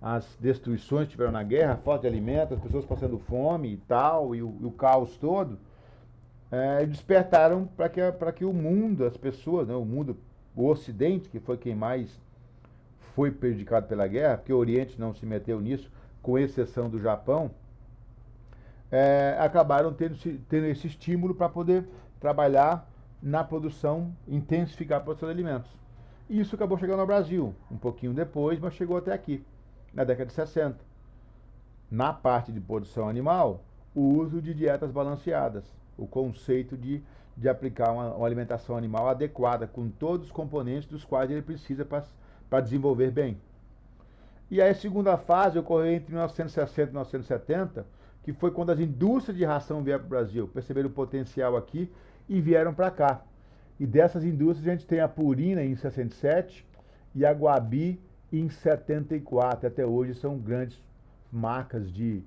As destruições que tiveram na guerra, falta de alimentos, as pessoas passando fome e tal, e o caos todo, despertaram para que o mundo, as pessoas, né, o Ocidente, que foi quem mais foi prejudicado pela guerra, porque o Oriente não se meteu nisso, com exceção do Japão, acabaram tendo esse estímulo para poder trabalhar na produção, intensificar a produção de alimentos. E isso acabou chegando ao Brasil, um pouquinho depois, mas chegou até aqui, na década de 60. Na parte de produção animal, o uso de dietas balanceadas, o conceito de aplicar uma alimentação animal adequada, com todos os componentes dos quais ele precisa para desenvolver bem. E aí a segunda fase ocorreu entre 1960 e 1970, que foi quando as indústrias de ração vieram para o Brasil, perceberam o potencial aqui e vieram para cá. E dessas indústrias a gente tem a Purina em 67 e a Guabi em 74. Até hoje são grandes marcas de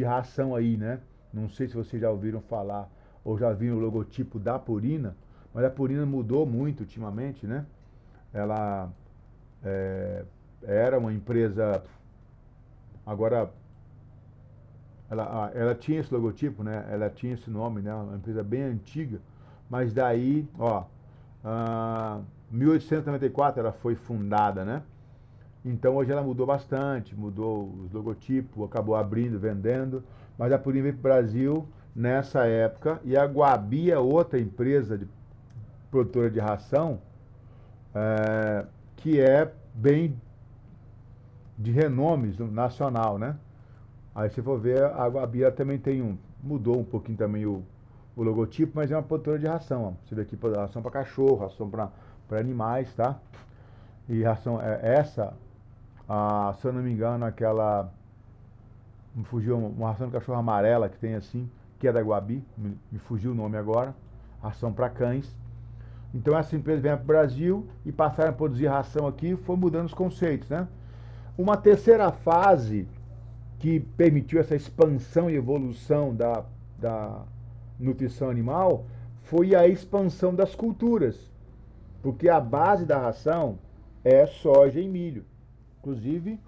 ração aí, né? Não sei se vocês já ouviram falar ou já viram o logotipo da Purina, mas a Purina mudou muito ultimamente, né? Ela era uma empresa, agora ela tinha esse logotipo, né? Ela tinha esse nome, né? Uma empresa bem antiga, mas daí, 1894 ela foi fundada, né? Então hoje ela mudou bastante, mudou os logotipos, acabou abrindo, vendendo, mas a Purina veio para o Brasil nessa época, e a Guabi é outra empresa produtora de ração, que é bem de renome nacional, né? Aí se for ver, a Guabi ela também mudou um pouquinho também o logotipo, mas é uma produtora de ração, ó. Você vê aqui ração para cachorro, ração para animais, tá? E ração, se eu não me engano, me fugiu uma ração de cachorro amarela que tem assim, que é da Guabi, me fugiu o nome agora, ração para cães. Então essa empresa vem para o Brasil e passaram a produzir ração aqui e foi mudando os conceitos, né? Uma terceira fase que permitiu essa expansão e evolução da nutrição animal foi a expansão das culturas, porque a base da ração é soja e milho. Inclusive,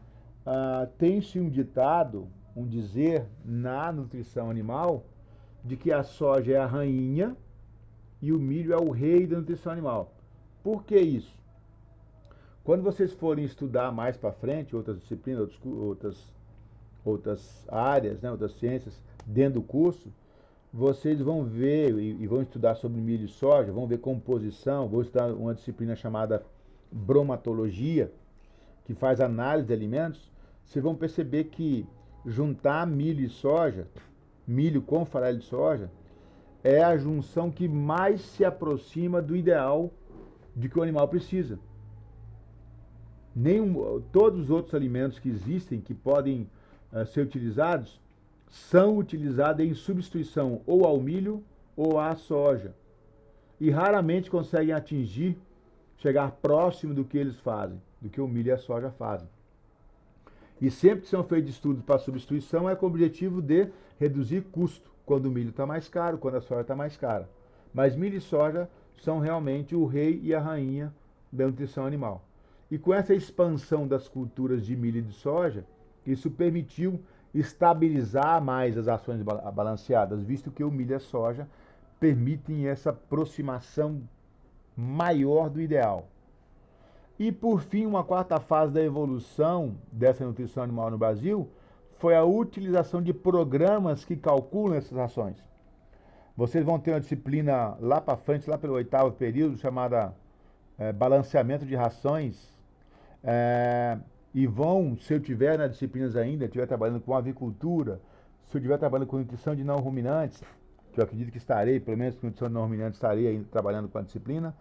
tem-se um ditado, um dizer na nutrição animal, de que a soja é a rainha e o milho é o rei da nutrição animal. Por que isso? Quando vocês forem estudar mais para frente, outras disciplinas, outras áreas, né, outras ciências, dentro do curso, vocês vão ver e vão estudar sobre milho e soja, vão ver composição, vão estudar uma disciplina chamada bromatologia, que faz análise de alimentos. Vocês vão perceber que juntar milho e soja, milho com farelo de soja, é a junção que mais se aproxima do ideal de que o animal precisa. Todos os outros alimentos que existem, que podem ser utilizados, são utilizados em substituição ou ao milho ou à soja. E raramente conseguem chegar próximo do que eles fazem, do que o milho e a soja fazem. E sempre que são feitos estudos para substituição, é com o objetivo de reduzir custo, quando o milho está mais caro, quando a soja está mais cara. Mas milho e soja são realmente o rei e a rainha da nutrição animal. E com essa expansão das culturas de milho e de soja, isso permitiu estabilizar mais as ações balanceadas, visto que o milho e a soja permitem essa aproximação maior do ideal. E por fim, uma quarta fase da evolução dessa nutrição animal no Brasil foi a utilização de programas que calculam essas ações. Vocês vão ter uma disciplina lá para frente, lá pelo 8º período, chamada balanceamento de rações, e se eu tiver nas disciplinas ainda, estiver trabalhando com avicultura, se eu estiver trabalhando com nutrição de não ruminantes, que eu acredito que estarei, pelo menos com nutrição de não ruminantes, estarei ainda trabalhando com a disciplina,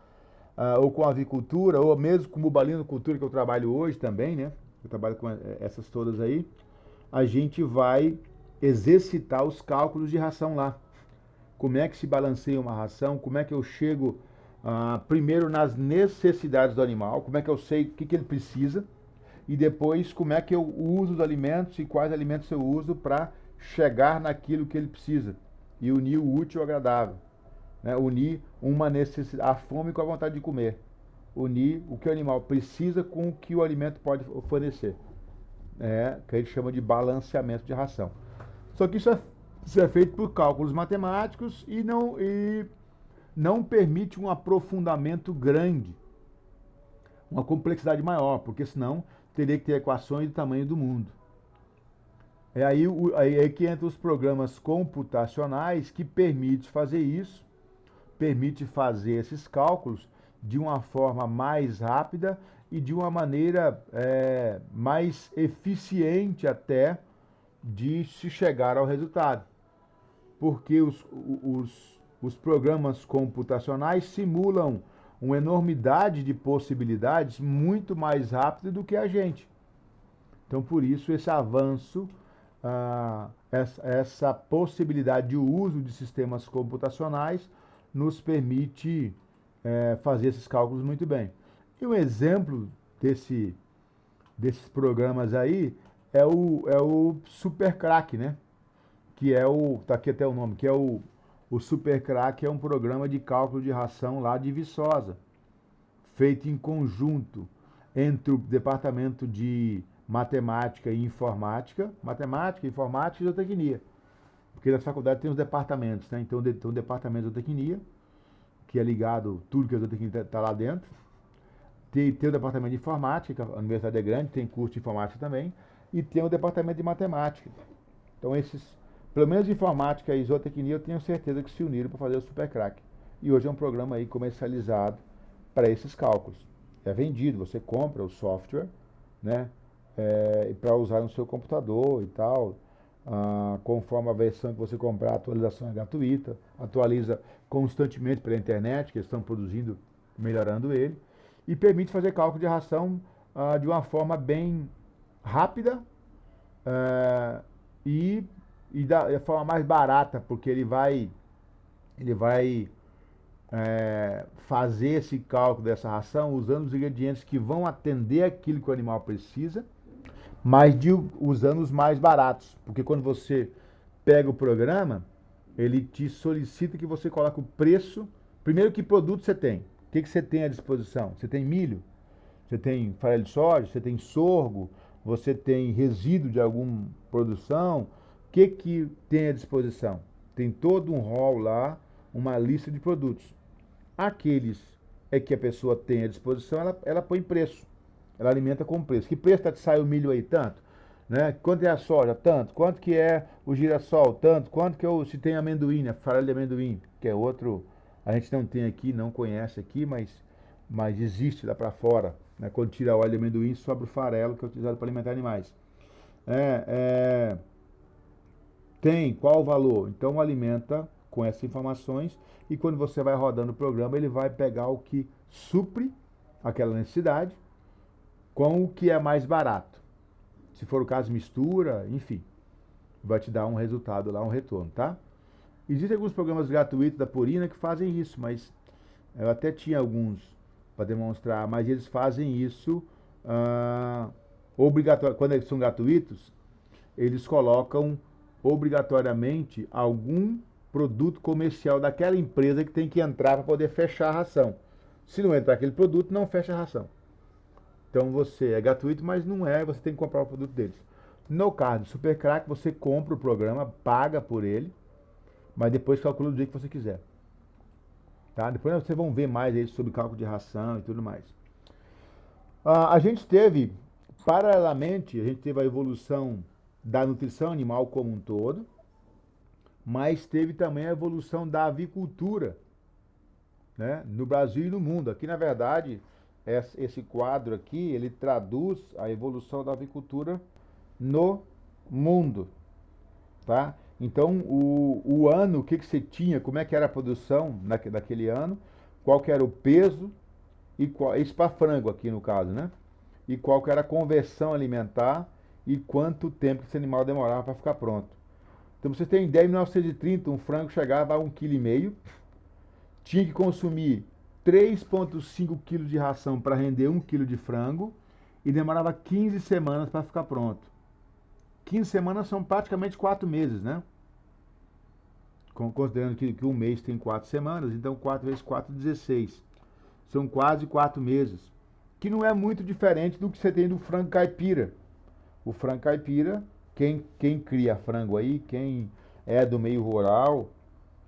ou com avicultura, ou mesmo com bubalinocultura, que eu trabalho hoje também, né? Eu trabalho com essas todas aí. A gente vai exercitar os cálculos de ração lá. Como é que se balanceia uma ração, como é que eu chego primeiro nas necessidades do animal, como é que eu sei o que ele precisa, e depois como é que eu uso os alimentos e quais alimentos eu uso para chegar naquilo que ele precisa e unir o útil ao agradável, né? Unir uma necessidade, a fome com a vontade de comer, unir o que o animal precisa com o que o alimento pode fornecer, que a gente chama de balanceamento de ração. Só que isso é Isso é feito por cálculos matemáticos e não permite um aprofundamento grande, uma complexidade maior, porque senão teria que ter equações do tamanho do mundo. É aí que entram os programas computacionais que permite fazer isso, permite fazer esses cálculos de uma forma mais rápida e de uma maneira mais eficiente até de se chegar ao resultado. Porque os programas computacionais simulam uma enormidade de possibilidades muito mais rápido do que a gente. Então, por isso, esse avanço, essa possibilidade de uso de sistemas computacionais nos permite fazer esses cálculos muito bem. E um exemplo desses programas aí é o SuperCrack, né? Que tá aqui até o nome, que é o SuperCrack, é um programa de cálculo de ração lá de Viçosa, feito em conjunto entre o departamento de matemática e informática e zootecnia. Porque nas faculdades tem os departamentos, né? Então tem o departamento de zootecnia, que é ligado, tudo que a zootecnia está lá dentro. Tem o departamento de informática, a universidade é grande, tem curso de informática também, e tem o departamento de matemática. Então pelo menos informática e zootecnia, eu tenho certeza que se uniram para fazer o SuperCrack. E hoje é um programa aí comercializado para esses cálculos. É vendido, você compra o software, né, para usar no seu computador e tal. Conforme a versão que você comprar, a atualização é gratuita, atualiza constantemente pela internet, que eles estão produzindo, melhorando ele, e permite fazer cálculo de ração de uma forma bem rápida e da forma mais barata, porque ele vai fazer esse cálculo dessa ração usando os ingredientes que vão atender aquilo que o animal precisa, mas usando os mais baratos. Porque quando você pega o programa, ele te solicita que você coloque o preço. Primeiro, que produto você tem? O que você tem à disposição? Você tem milho? Você tem farelo de soja? Você tem sorgo? Você tem resíduo de alguma produção? O que tem à disposição? Tem todo um rol lá, uma lista de produtos. Aqueles que a pessoa tem à disposição, ela põe preço. Ela alimenta com preço. Que preço sai o milho aí? Tanto. Né? Quanto é a soja? Tanto. Quanto que é o girassol? Tanto. Quanto que se tem amendoim, né? Farelo de amendoim, que é outro, a gente não tem aqui, não conhece aqui, mas existe lá para fora. Né? Quando tira óleo de amendoim, sobra o farelo, que é utilizado para alimentar animais. Tem qual o valor? Então alimenta com essas informações, e quando você vai rodando o programa, ele vai pegar o que supre aquela necessidade com o que é mais barato. Se for o caso, mistura, enfim, vai te dar um resultado lá, um retorno, tá? Existem alguns programas gratuitos da Purina que fazem isso, mas eu até tinha alguns para demonstrar, mas eles fazem isso obrigatório. Quando eles são gratuitos, eles colocam obrigatoriamente algum produto comercial daquela empresa que tem que entrar para poder fechar a ração. Se não entrar aquele produto, não fecha a ração. Então é gratuito, mas não você tem que comprar o produto deles. No caso do SuperCrack, você compra o programa, paga por ele, mas depois calcula do jeito que você quiser. Tá? Depois vocês vão ver mais aí sobre cálculo de ração e tudo mais. A gente teve, paralelamente, a evolução da nutrição animal como um todo, mas teve também a evolução da avicultura, né, no Brasil e no mundo. Aqui, na verdade, esse quadro aqui, ele traduz a evolução da avicultura no mundo, tá? Então, o ano, o que você tinha, como é que era a produção daquele ano, qual que era o peso, isso para frango aqui no caso, né? E qual que era a conversão alimentar e quanto tempo esse animal demorava para ficar pronto. Então, vocês têm ideia, em 1930, um frango chegava a 1,5 kg, tinha que consumir 3,5 kg de ração para render 1 kg de frango e demorava 15 semanas para ficar pronto. 15 semanas são praticamente 4 meses, né? Considerando que um mês tem 4 semanas, então 4 vezes 4, 16. São quase 4 meses. Que não é muito diferente do que você tem do frango caipira. O frango caipira, quem cria frango aí, quem é do meio rural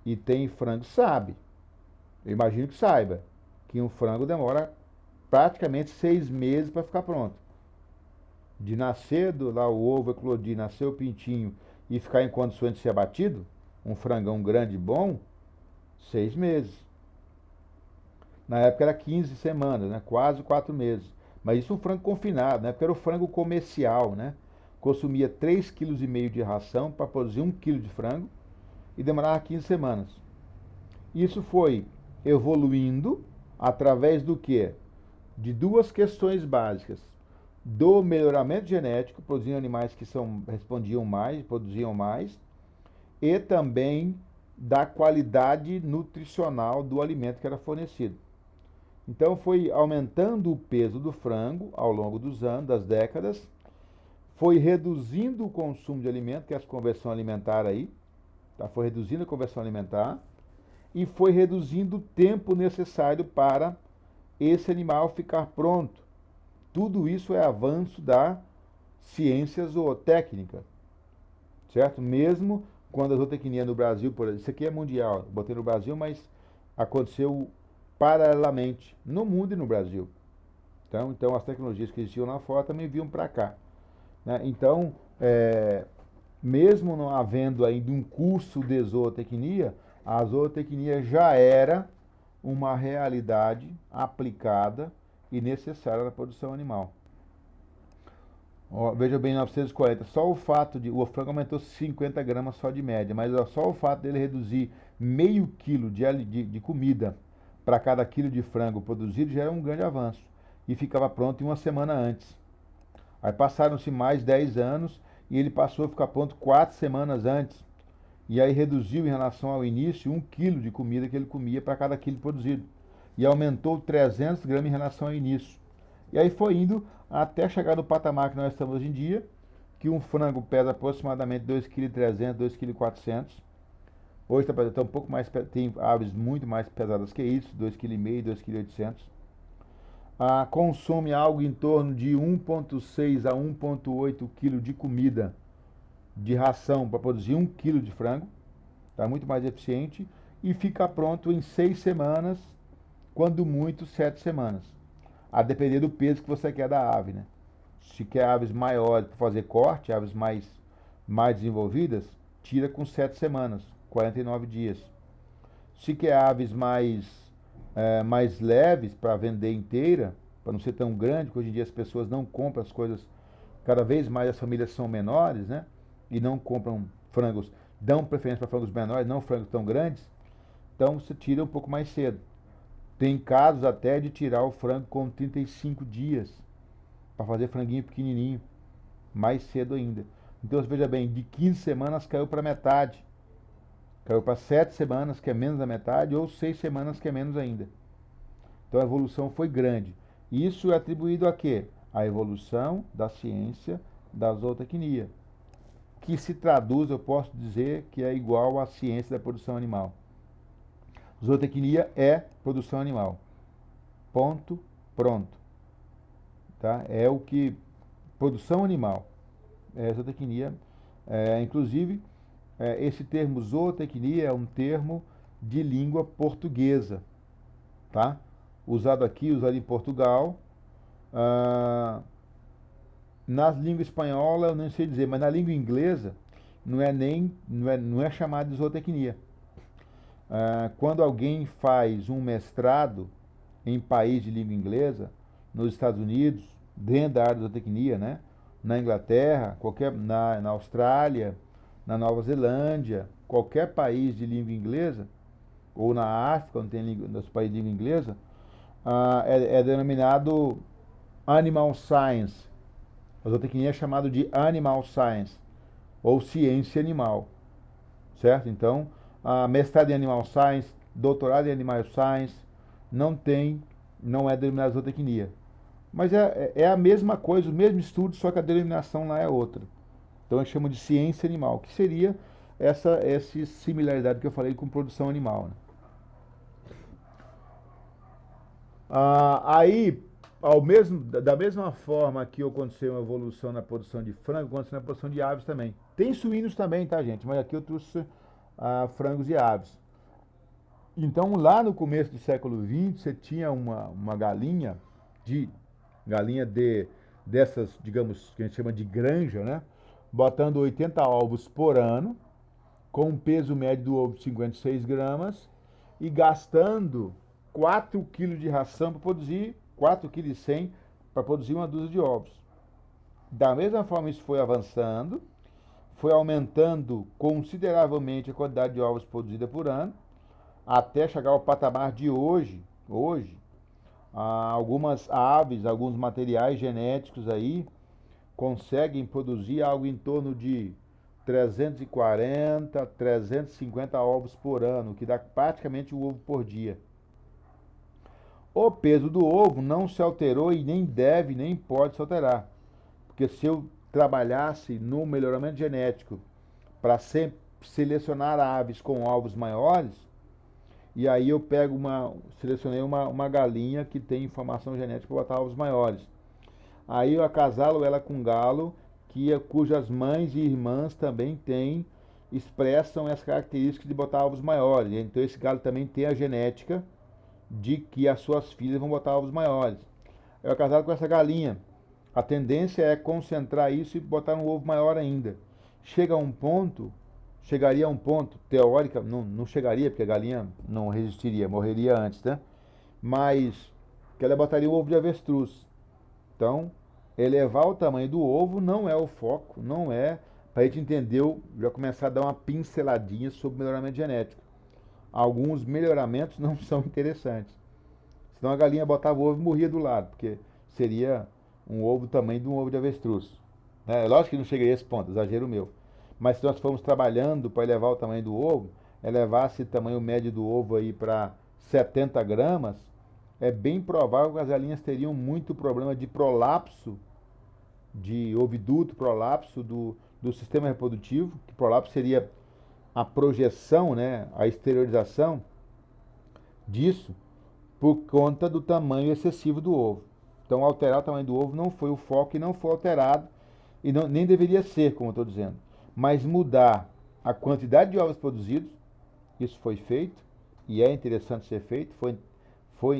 e tem frango, sabe. Eu imagino que saiba que um frango demora praticamente 6 meses para ficar pronto. De nascer lá o ovo eclodir, nascer o pintinho e ficar em condições de ser abatido, um frangão grande e bom, 6 meses. Na época era 15 semanas, né? Quase 4 meses. Mas isso um frango confinado, né? Porque era o frango comercial, né? Consumia 3,5 kg de ração para produzir 1 kg de frango e demorava 15 semanas. Isso foi evoluindo através do quê? De duas questões básicas. Do melhoramento genético, produzindo animais que respondiam mais, produziam mais, e também da qualidade nutricional do alimento que era fornecido. Então foi aumentando o peso do frango ao longo dos anos, das décadas, foi reduzindo o consumo de alimento, que é a conversão alimentar aí, tá? Foi reduzindo a conversão alimentar e foi reduzindo o tempo necessário para esse animal ficar pronto. Tudo isso é avanço da ciência zootécnica, certo? Mesmo quando a zootecnia no Brasil, por exemplo, isso aqui é mundial, botei no Brasil, mas aconteceu paralelamente no mundo e no Brasil. Então as tecnologias que existiam lá fora também vinham para cá, né? Então, mesmo não havendo ainda um curso de zootecnia, a zootecnia já era uma realidade aplicada e necessária na produção animal. Ó, veja bem, 1940, só o fato de o frango aumentou 50 gramas só de média, mas só o fato dele reduzir meio quilo de comida para cada quilo de frango produzido já era um grande avanço e ficava pronto em uma semana antes. Aí passaram-se mais 10 anos e ele passou a ficar pronto 4 semanas antes. E aí reduziu em relação ao início 1 quilo de comida que ele comia para cada quilo produzido. E aumentou 300 gramas em relação ao início. E aí foi indo até chegar no patamar que nós estamos hoje em dia, que um frango pesa aproximadamente 2,3 kg, 2,4 kg. Hoje está um pouco mais, tem aves muito mais pesadas que isso, 2,5 kg, 2,8 kg. Consome algo em torno de 1,6 a 1,8 kg de comida, de ração para produzir 1 kg de frango, está muito mais eficiente e fica pronto em 6 semanas, quando muito 7 semanas, a depender do peso que você quer da ave, né? Se quer aves maiores para fazer corte, aves mais desenvolvidas, tira com 7 semanas, 49 dias. Se quer aves mais leves para vender inteira, para não ser tão grande, porque hoje em dia as pessoas não compram as coisas, cada vez mais as famílias são menores, né? E não compram frangos, dão preferência para frangos menores, não frangos tão grandes, então você tira um pouco mais cedo. Tem casos até de tirar o frango com 35 dias, para fazer franguinho pequenininho, mais cedo ainda. Então você veja bem, de 15 semanas caiu para metade, caiu para 7 semanas, que é menos da metade, ou 6 semanas, que é menos ainda. Então a evolução foi grande. Isso é atribuído a quê? A evolução da ciência da zootecnia, que se traduz, eu posso dizer, que é igual à ciência da produção animal. Zootecnia é produção animal. Ponto, pronto. Tá? É o que... Produção animal. Zootecnia. Inclusive, esse termo zootecnia é um termo de língua portuguesa. Tá? Usado aqui, usado em Portugal. Na língua espanhola eu não sei dizer, mas na língua inglesa não é chamado de zootecnia. Quando alguém faz um mestrado em país de língua inglesa, nos Estados Unidos, dentro da área de zootecnia, né? Na Inglaterra, na Austrália, na Nova Zelândia, qualquer país de língua inglesa, ou na África, onde tem nos países de língua inglesa, é denominado Animal Science. A zootecnia é chamado de Animal Science, ou ciência animal, certo? Então, mestrado em Animal Science, doutorado em Animal Science, não é denominado zootecnia. Mas é a mesma coisa, o mesmo estudo, só que a denominação lá é outra. Então, eles chamam de ciência animal, que seria essa similaridade que eu falei com produção animal, né? Aí, Da mesma forma que aconteceu uma evolução na produção de frango, aconteceu na produção de aves também. Tem suínos também, tá, gente? Mas aqui eu trouxe frangos e aves. Então, lá no começo do século XX, você tinha uma dessas, digamos, que a gente chama de granja, né? Botando 80 ovos por ano, com um peso médio do ovo de 56 gramas e gastando 4 quilos de ração para produzir, 4,1 kg para produzir uma dúzia de ovos. Da mesma forma, isso foi avançando, foi aumentando consideravelmente a quantidade de ovos produzida por ano, até chegar ao patamar de hoje. Hoje, algumas aves, alguns materiais genéticos aí conseguem produzir algo em torno de 340, 350 ovos por ano, que dá praticamente um ovo por dia. O peso do ovo não se alterou e nem deve, nem pode se alterar. Porque se eu trabalhasse no melhoramento genético para selecionar aves com ovos maiores, e aí eu selecionei uma galinha que tem informação genética para botar ovos maiores. Aí eu acasalo ela com um galo cujas mães e irmãs também expressam as características de botar ovos maiores. Então esse galo também tem a genética de que as suas filhas vão botar ovos maiores. Eu acasalo com essa galinha. A tendência é concentrar isso e botar um ovo maior ainda. Chegaria a um ponto, teórica, não chegaria, porque a galinha não resistiria, morreria antes, né? Mas que ela botaria um ovo de avestruz. Então, elevar o tamanho do ovo não é o foco, não é para a gente entender, já começar a dar uma pinceladinha sobre melhoramento genético. Alguns melhoramentos não são interessantes. Senão a galinha botava o ovo e morria do lado, porque seria um ovo do tamanho de um ovo de avestruz. Lógico que não chegaria a esse ponto, exagero meu. Mas se nós formos trabalhando para elevar o tamanho do ovo, elevar esse tamanho médio do ovo aí para 70 gramas, é bem provável que as galinhas teriam muito problema de prolapso, de oviduto, prolapso do sistema reprodutivo, que prolapso seria a projeção, né, a exteriorização disso, por conta do tamanho excessivo do ovo. Então, alterar o tamanho do ovo não foi o foco e não foi alterado, e nem deveria ser, como eu estou dizendo. Mas mudar a quantidade de ovos produzidos, isso foi feito, e é interessante ser feito,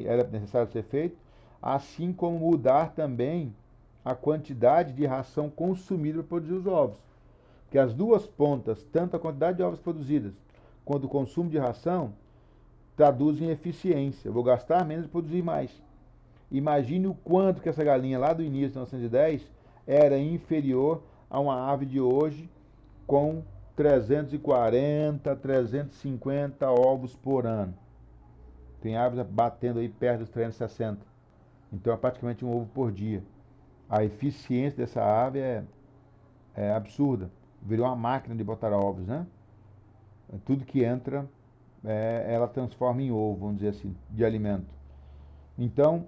era necessário ser feito, assim como mudar também a quantidade de ração consumida para produzir os ovos. Porque as duas pontas, tanto a quantidade de ovos produzidas quanto o consumo de ração, traduzem eficiência. Eu vou gastar menos e produzir mais. Imagine o quanto que essa galinha lá do início de 1910 era inferior a uma ave de hoje com 340, 350 ovos por ano. Tem aves batendo aí perto dos 360. Então é praticamente um ovo por dia. A eficiência dessa ave é absurda. Virou uma máquina de botar ovos, né? Tudo que entra, ela transforma em ovo, vamos dizer assim, de alimento. Então,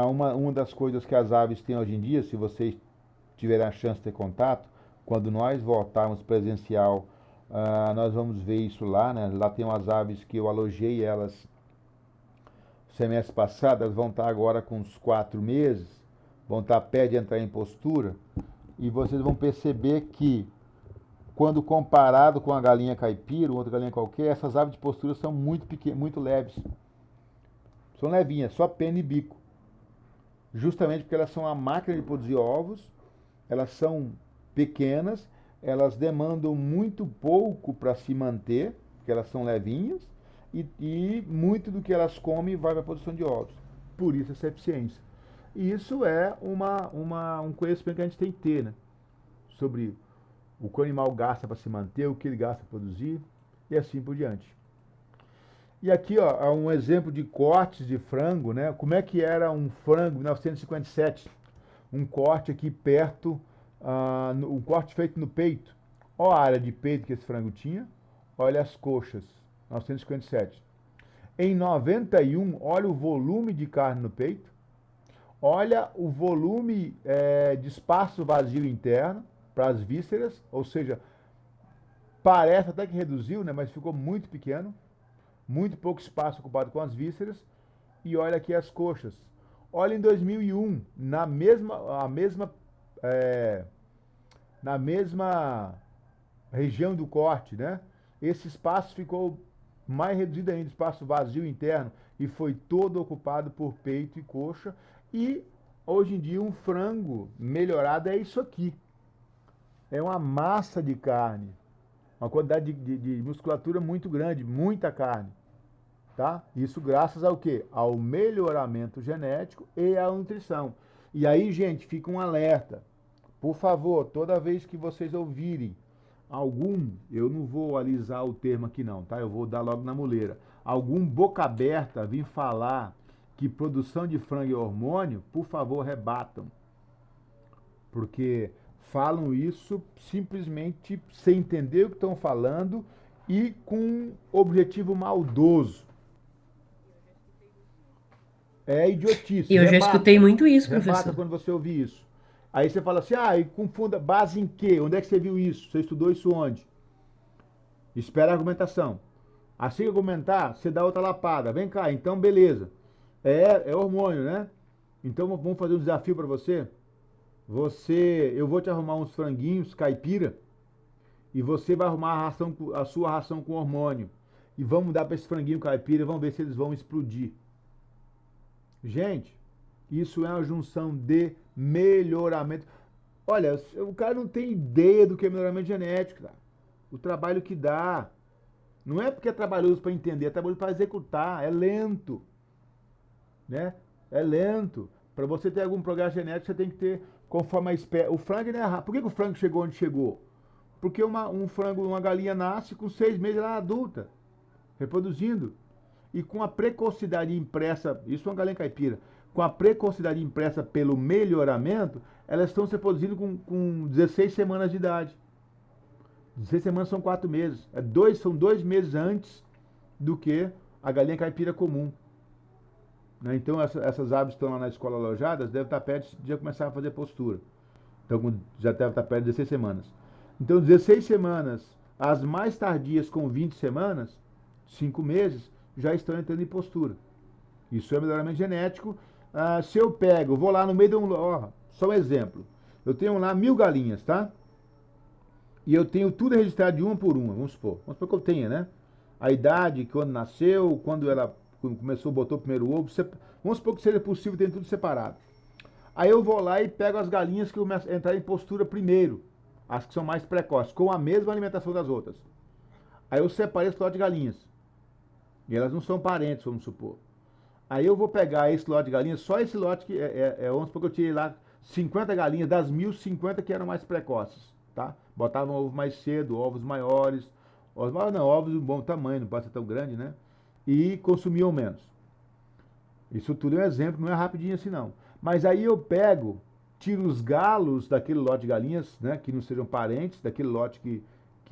uma das coisas que as aves têm hoje em dia, se vocês tiverem a chance de ter contato, quando nós voltarmos presencial, nós vamos ver isso lá, né? Lá tem umas aves que eu alojei elas semestre passado, elas vão estar agora com uns 4 meses, vão estar perto de entrar em postura, e vocês vão perceber que, quando comparado com a galinha caipira, ou outra galinha qualquer, essas aves de postura são muito pequenas, muito leves. São levinhas, só pena e bico. Justamente porque elas são a máquina de produzir ovos, elas são pequenas, elas demandam muito pouco para se manter, porque elas são levinhas, e muito do que elas comem vai para a produção de ovos. Por isso essa eficiência. E isso é um conhecimento que a gente tem que ter, né? Sobre o que o animal gasta para se manter, o que ele gasta para produzir, e assim por diante. E aqui, ó, um exemplo de cortes de frango, né? Como é que era um frango em 1957? Um corte aqui perto, um corte feito no peito. Olha a área de peito que esse frango tinha, olha as coxas, 1957. Em 91, olha o volume de carne no peito, olha o volume de espaço vazio interno para as vísceras, ou seja, parece até que reduziu, né, mas ficou muito pequeno, muito pouco espaço ocupado com as vísceras, e olha aqui as coxas. Olha em 2001, na mesma região do corte, né? Esse espaço ficou mais reduzido ainda, espaço vazio interno, e foi todo ocupado por peito e coxa. E hoje em dia um frango melhorado é isso aqui. É uma massa de carne, uma quantidade de musculatura muito grande, muita carne, tá? Isso graças ao quê? Ao melhoramento genético e à nutrição. E aí, gente, fica um alerta. Por favor, toda vez que vocês ouvirem eu não vou alisar o termo aqui não, tá? Eu vou dar logo na muleira. Algum boca aberta vir falar que produção de frango é hormônio, por favor, rebatam. Porque falam isso simplesmente sem entender o que estão falando e com objetivo maldoso. É idiotice. E eu já escutei muito isso, Rebata professor. quando você ouvir isso. Aí você fala assim, e confunda base em quê? Onde é que você viu isso? Você estudou isso onde? Espera a argumentação. Assim que argumentar, você dá outra lapada. Vem cá, então beleza. É hormônio, né? Então vamos fazer um desafio para você. Eu vou te arrumar uns franguinhos caipira e você vai arrumar a sua ração com hormônio. E vamos dar para esse franguinho caipira e vamos ver se eles vão explodir. Gente, isso é uma junção de melhoramento. Olha, o cara não tem ideia do que é melhoramento genético, cara. O trabalho que dá. Não é porque é trabalhoso para entender, é trabalhoso para executar. É lento. Né? É lento. Para você ter algum progresso genético, você tem que ter, conforme a espécie. O frango não é rápido. Por que o frango chegou onde chegou? Porque uma galinha nasce com 6 meses, ela é adulta, reproduzindo. E com a precocidade impressa, isso é uma galinha caipira, com a precocidade impressa pelo melhoramento, elas estão se reproduzindo com 16 semanas de idade. 16 semanas são 4 meses. São 2 meses antes do que a galinha caipira comum. Né? Então essas aves estão lá na escola alojadas, devem estar perto de já começar a fazer postura. Então já deve estar perto de 16 semanas. Então 16 semanas, as mais tardias com 20 semanas, 5 meses, já estão entrando em postura. Isso é melhoramento genético. Se eu vou lá no meio de só um exemplo. Eu tenho lá 1000 galinhas, tá? E eu tenho tudo registrado de uma por uma, vamos supor. Vamos supor que eu tenha, né? A idade, quando nasceu, quando ela começou, botou o primeiro ovo. Vamos supor que seja possível ter tudo separado. Aí eu vou lá e pego as galinhas que começam a entrar em postura primeiro. As que são mais precoces, com a mesma alimentação das outras. Aí eu separei esse lote de galinhas. E elas não são parentes, vamos supor. Aí eu vou pegar esse lote de galinhas, só esse lote que vamos supor que eu tirei lá 50 galinhas, das 1050 que eram mais precoces, tá? Botavam ovo mais cedo, ovos maiores, ovos de bom tamanho, não pode ser tão grande, né? E consumiam menos. Isso tudo é um exemplo, não é rapidinho assim não. Mas aí eu tiro os galos daquele lote de galinhas, né, que não sejam parentes, daquele lote que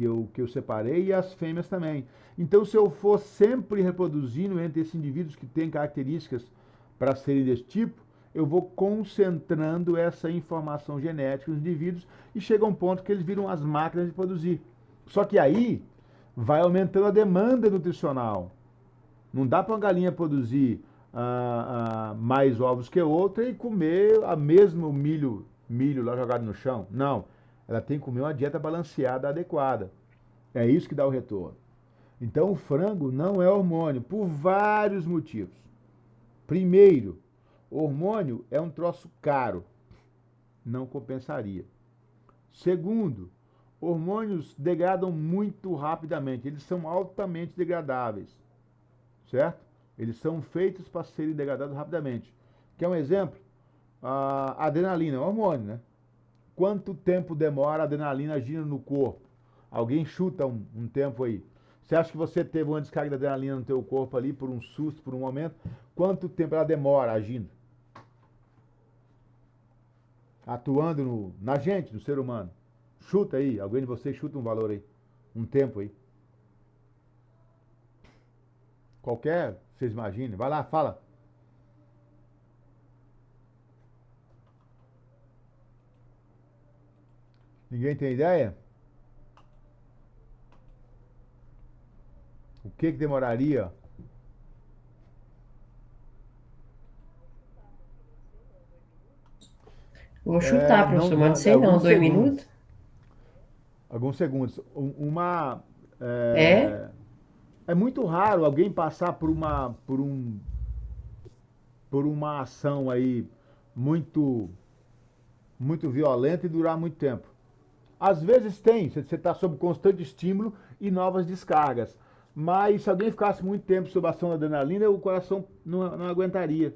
eu separei, e as fêmeas também. Então, se eu for sempre reproduzindo entre esses indivíduos que têm características para serem desse tipo, eu vou concentrando essa informação genética nos indivíduos e chega um ponto que eles viram as máquinas de produzir. Só que aí vai aumentando a demanda nutricional. Não dá para uma galinha produzir mais ovos que outra e comer o mesmo milho lá jogado no chão. Não. Ela tem que comer uma dieta balanceada, adequada. É isso que dá o retorno. Então o frango não é hormônio, por vários motivos. Primeiro, hormônio é um troço caro. Não compensaria. Segundo, hormônios degradam muito rapidamente. Eles são altamente degradáveis. Certo? Eles são feitos para serem degradados rapidamente. Quer um exemplo? A adrenalina é um hormônio, né? Quanto tempo demora a adrenalina agindo no corpo? Alguém chuta um tempo aí. Você acha que você teve uma descarga de adrenalina no teu corpo ali por um susto, por um momento? Quanto tempo ela demora agindo? Atuando na gente, no ser humano. Chuta aí, alguém de vocês chuta um valor aí. Um tempo aí. Qualquer, vocês imaginem. Vai lá, fala. Ninguém tem ideia? O que demoraria? Vou chutar, professor, mas não sei não. Alguns 2 segundos. minutos? Alguns segundos. É? É, é muito raro alguém passar por uma ação aí muito, muito violenta e durar muito tempo. Às vezes tem, você está sob constante estímulo e novas descargas. Mas se alguém ficasse muito tempo sob a ação da adrenalina, o coração não aguentaria.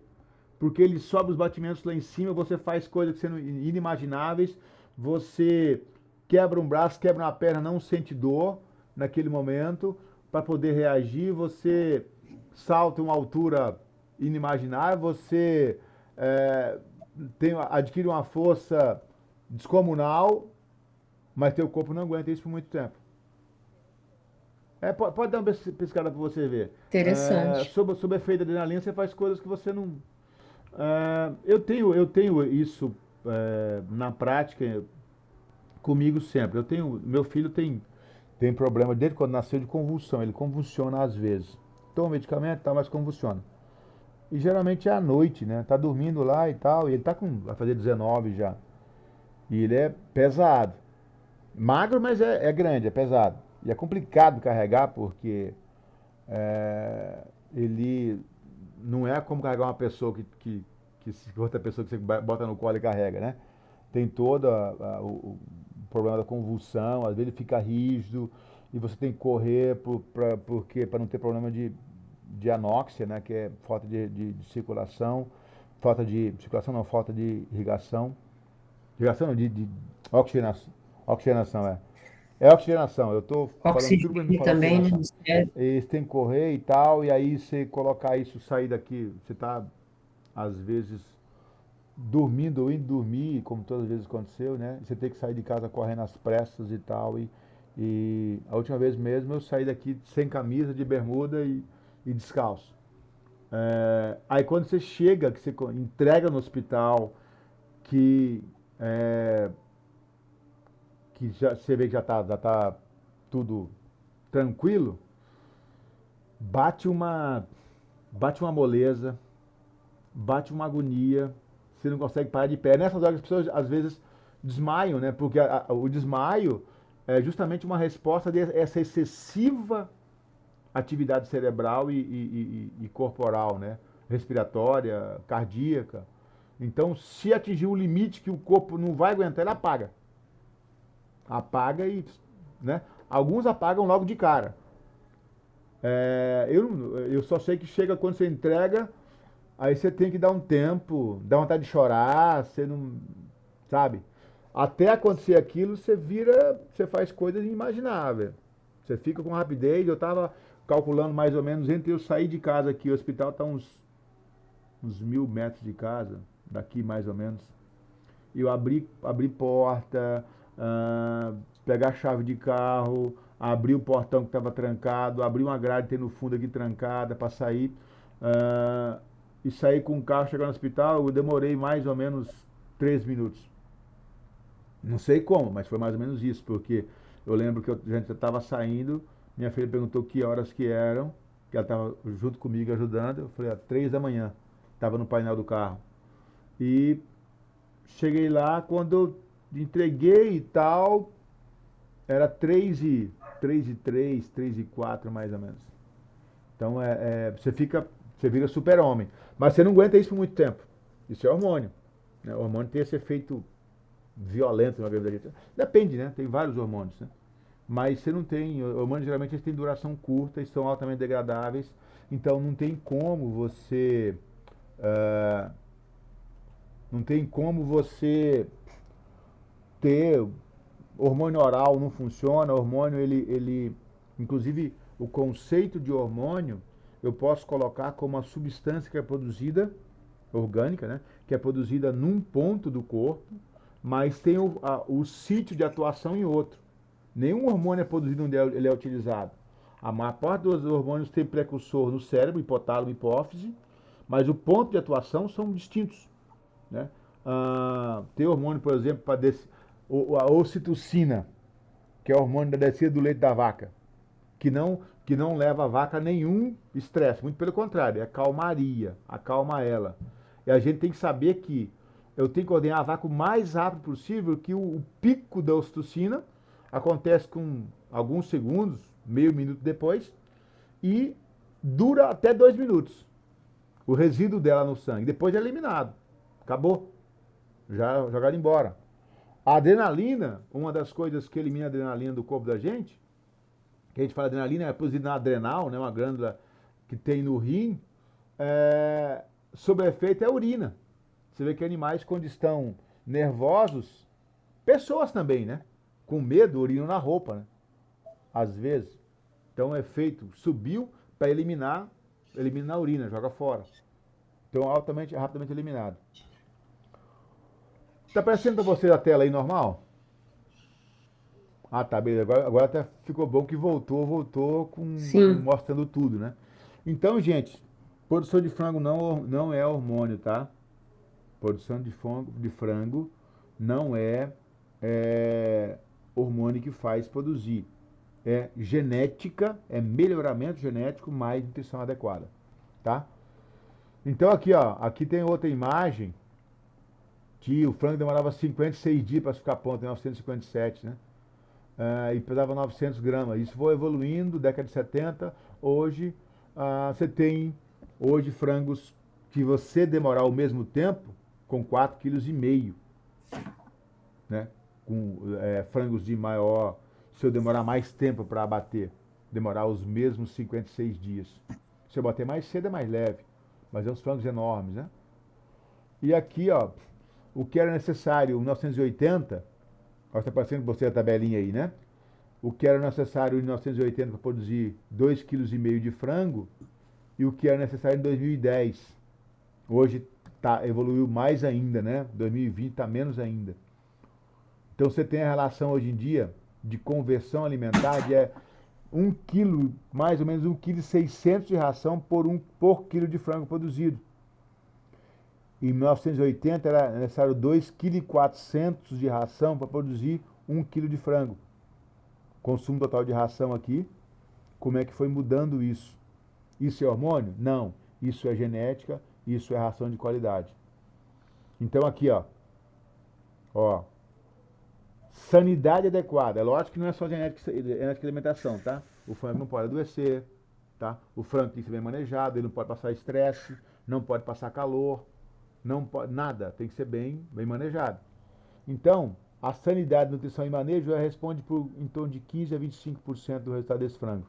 Porque ele sobe os batimentos lá em cima, você faz coisas que são inimagináveis, você quebra um braço, quebra uma perna, não sente dor naquele momento para poder reagir, você salta em uma altura inimaginável, você é, adquire uma força descomunal, mas teu corpo não aguenta isso por muito tempo. Pode dar uma pescada para você ver. Interessante. Sob efeito da adrenalina, você faz coisas que você não. Eu tenho isso na prática comigo sempre. Meu filho tem problema desde quando nasceu de convulsão. Ele convulsiona às vezes. Toma medicamento, tá, mas convulsiona. E geralmente é à noite, né? Tá dormindo lá e tal. E ele vai fazer 19 já. E ele é pesado. Magro, mas é grande, é pesado. E é complicado carregar porque ele não é como carregar uma pessoa outra pessoa que você bota no colo e carrega, né? Tem todo o problema da convulsão, às vezes ele fica rígido e você tem que correr porque para não ter problema de anóxia, né? Que é falta de circulação, falta de irrigação. Irrigação não, de oxigenação. Oxigenação, é. É oxigenação, eu tô falando tudo para não Oxigênio falar também, né? oxigenação. No cérebro. E você tem que correr e tal, e aí você colocar isso, sair daqui, você tá às vezes dormindo ou indo dormir, como todas as vezes aconteceu, né? Você tem que sair de casa correndo às pressas e tal, e a última vez mesmo eu saí daqui sem camisa, de bermuda e descalço. Aí quando você chega, que você entrega no hospital, que é, você vê que já tá tudo tranquilo, bate uma, bate uma moleza, bate uma agonia, você não consegue parar de pé. Nessas horas as pessoas às vezes desmaiam, né? Porque o desmaio é justamente uma resposta dessa excessiva atividade cerebral e corporal, né? Respiratória, cardíaca. Então, se atingir um limite que o corpo não vai aguentar, ele apaga. Apaga e, né? Alguns apagam logo de cara. Eu só sei que chega quando você entrega, aí você tem que dar um tempo, dá vontade de chorar, você não, sabe? Até acontecer aquilo, você faz coisas inimagináveis. Você fica com rapidez. Eu estava calculando mais ou menos entre eu sair de casa aqui, o hospital está uns 1.000 metros de casa, daqui mais ou menos. E eu abri porta, pegar a chave de carro, abrir o portão que estava trancado, abrir uma grade que tem no fundo aqui trancada para sair. E sair com o carro, chegar no hospital, eu demorei mais ou menos 3 minutos. Não sei como, mas foi mais ou menos isso, porque eu lembro que a gente estava saindo, minha filha perguntou que horas que eram, que ela estava junto comigo ajudando, eu falei, 3 da manhã, estava no painel do carro. E cheguei lá, quando eu entreguei e tal, era 3 e 3, 3 e 4 mais ou menos. Então você vira super-homem. Mas você não aguenta isso por muito tempo. Isso é hormônio. Né? O hormônio tem esse efeito violento na gravidez. Depende, né? Tem vários hormônios, né? Mas você não tem. Hormônios geralmente eles têm duração curta e são altamente degradáveis. Então não tem como você. ah, não tem como você ter. Hormônio oral não funciona, hormônio inclusive o conceito de hormônio eu posso colocar como uma substância que é produzida, orgânica, né? Que é produzida num ponto do corpo, mas tem o sítio de atuação em outro. Nenhum hormônio é produzido onde ele é utilizado. A maior parte dos hormônios tem precursor no cérebro, hipotálamo e hipófise, mas o ponto de atuação são distintos. Né? Tem hormônio, por exemplo, para a ocitocina, que é o hormônio da descida do leite da vaca, que não leva a vaca a nenhum estresse, muito pelo contrário, é calmaria, acalma ela. E a gente tem que saber que eu tenho que ordenar a vaca o mais rápido possível, que o pico da ocitocina acontece com alguns segundos, meio minuto depois, e dura até 2 minutos. O resíduo dela no sangue. Depois é eliminado. Acabou. Já jogaram embora. A adrenalina, uma das coisas que elimina a adrenalina do corpo da gente, que a gente fala adrenalina, é produzida na adrenal, né, uma glândula que tem no rim, sob efeito é a urina. Você vê que animais, quando estão nervosos, pessoas também, né? Com medo, urinam na roupa, né? Às vezes. Então o efeito subiu para eliminar, elimina a urina, joga fora. Então rapidamente eliminado. Tá aparecendo para vocês a tela aí normal? Ah, tá, beleza. Agora até ficou bom que voltou Sim. mostrando tudo, né? Então, gente, produção de frango não é hormônio, tá? Produção de frango não é hormônio que faz produzir. É genética, é melhoramento genético mais nutrição adequada, tá? Então aqui, ó, aqui tem outra imagem que o frango demorava 56 dias para ficar pronto, em 1957, né? E pesava 900 gramas. Isso foi evoluindo, década de 70. Hoje, você tem hoje frangos que você demorar o mesmo tempo com 4,5 kg, né? Com frangos de maior, se eu demorar mais tempo para abater, demorar os mesmos 56 dias. Se eu bater mais cedo é mais leve, mas é uns frangos enormes, né? E aqui, ó, o que era necessário em 1980, está aparecendo para você a tabelinha aí, né? O que era necessário em 1980 para produzir 2,5 kg de frango e o que era necessário em 2010. Hoje evoluiu mais ainda, né? 2020 está menos ainda. Então você tem a relação hoje em dia de conversão alimentar de 1 quilo, mais ou menos 1,6 kg de ração por quilo de frango produzido. Em 1980 era necessário 2,4 kg de ração para produzir 1 quilo de frango. Consumo total de ração aqui, como é que foi mudando isso? Isso é hormônio? Não. Isso é genética, isso é ração de qualidade. Então aqui, ó, sanidade adequada. É lógico que não é só genética e alimentação, tá? O frango não pode adoecer, tá? O frango tem que ser bem manejado, ele não pode passar estresse, não pode passar calor, não pode nada, tem que ser bem manejado. Então, a sanidade, nutrição e manejo responde por em torno de 15 a 25% do resultado desse frango.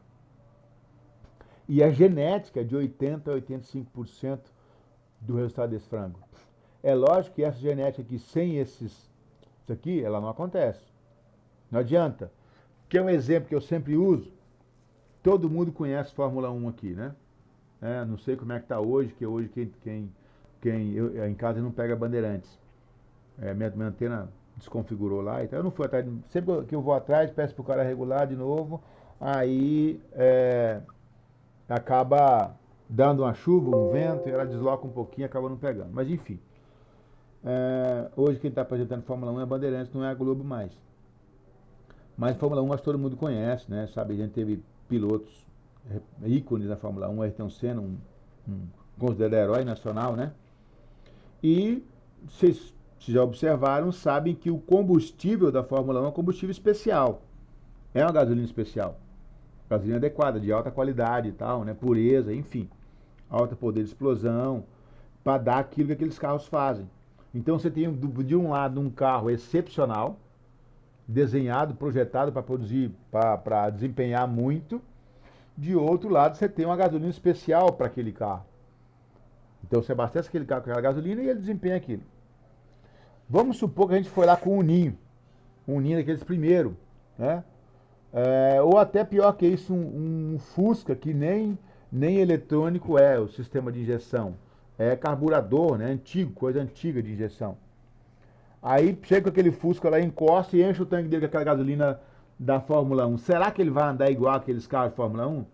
E a genética é de 80 a 85% do resultado desse frango. É lógico que essa genética aqui, sem isso aqui, ela não acontece. Não adianta. Que é um exemplo que eu sempre uso. Todo mundo conhece Fórmula 1 aqui, né? Não sei como é que está hoje, que hoje eu, em casa não pega Bandeirantes. Minha antena desconfigurou lá, então eu não fui atrás. Sempre que eu vou atrás, peço pro cara regular de novo, aí acaba dando uma chuva, um vento, e ela desloca um pouquinho e acaba não pegando. Mas enfim, hoje quem está apresentando Fórmula 1 é a Bandeirantes, não é a Globo mais. Mas Fórmula 1 acho que todo mundo conhece, né? Sabe, a gente teve pilotos ícones da Fórmula 1, Ayrton Senna, considerado herói nacional, né? E vocês já observaram, sabem que o combustível da Fórmula 1 é um combustível especial. É uma gasolina especial. Gasolina adequada, de alta qualidade e tal, né? Pureza, enfim. Alto poder de explosão, para dar aquilo que aqueles carros fazem. Então você tem de um lado um carro excepcional, desenhado, projetado para produzir, para desempenhar muito. De outro lado você tem uma gasolina especial para aquele carro. Então você abastece aquele carro com aquela gasolina e ele desempenha aquilo. Vamos supor que a gente foi lá com um ninho daqueles primeiro, né? Ou até pior que isso, um Fusca que nem eletrônico é o sistema de injeção. É carburador, né? Antigo, coisa antiga de injeção. Aí chega com aquele Fusca lá, encosta e enche o tanque dele com aquela gasolina da Fórmula 1. Será que ele vai andar igual aqueles carros de Fórmula 1?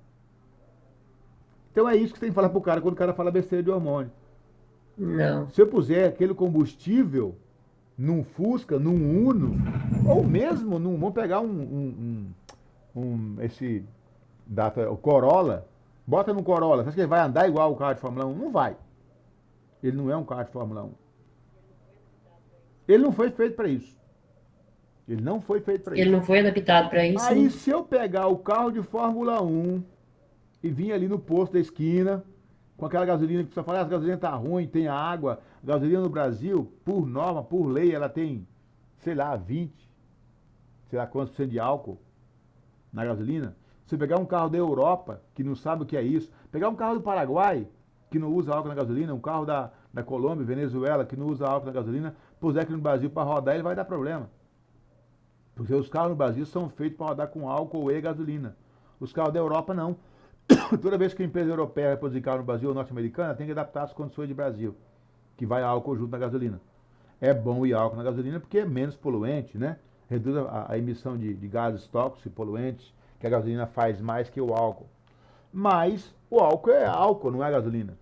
Então é isso que você tem que falar pro cara quando o cara fala besteira de hormônio. Não. Se eu puser aquele combustível num Fusca, num Uno, ou mesmo vamos pegar o Corolla, bota no Corolla, você acha que ele vai andar igual o carro de Fórmula 1? Não vai. Ele não é um carro de Fórmula 1. Ele não foi feito para isso. Ele não foi feito para Ele isso. não foi adaptado para isso, Aí, né? se eu pegar o carro de Fórmula 1 e vir ali no posto da esquina, com aquela gasolina que você fala, a gasolina tá ruim, tem água. A gasolina no Brasil, por norma, por lei, ela tem, sei lá, 20, sei lá quantos por cento de álcool na gasolina. Se pegar um carro da Europa, que não sabe o que é isso, pegar um carro do Paraguai, que não usa álcool na gasolina, um carro da Colômbia, Venezuela, que não usa álcool na gasolina, puser aqui no Brasil para rodar, ele vai dar problema. Porque os carros no Brasil são feitos para rodar com álcool e gasolina. Os carros da Europa não. Toda vez que a empresa europeia vai produzir carro no Brasil ou norte-americana, tem que adaptar as condições de Brasil, que vai álcool junto na gasolina. É bom ir álcool na gasolina porque é menos poluente, né? Reduz a emissão de gases tóxicos e poluentes, que a gasolina faz mais que o álcool. Mas o álcool é álcool, não é gasolina.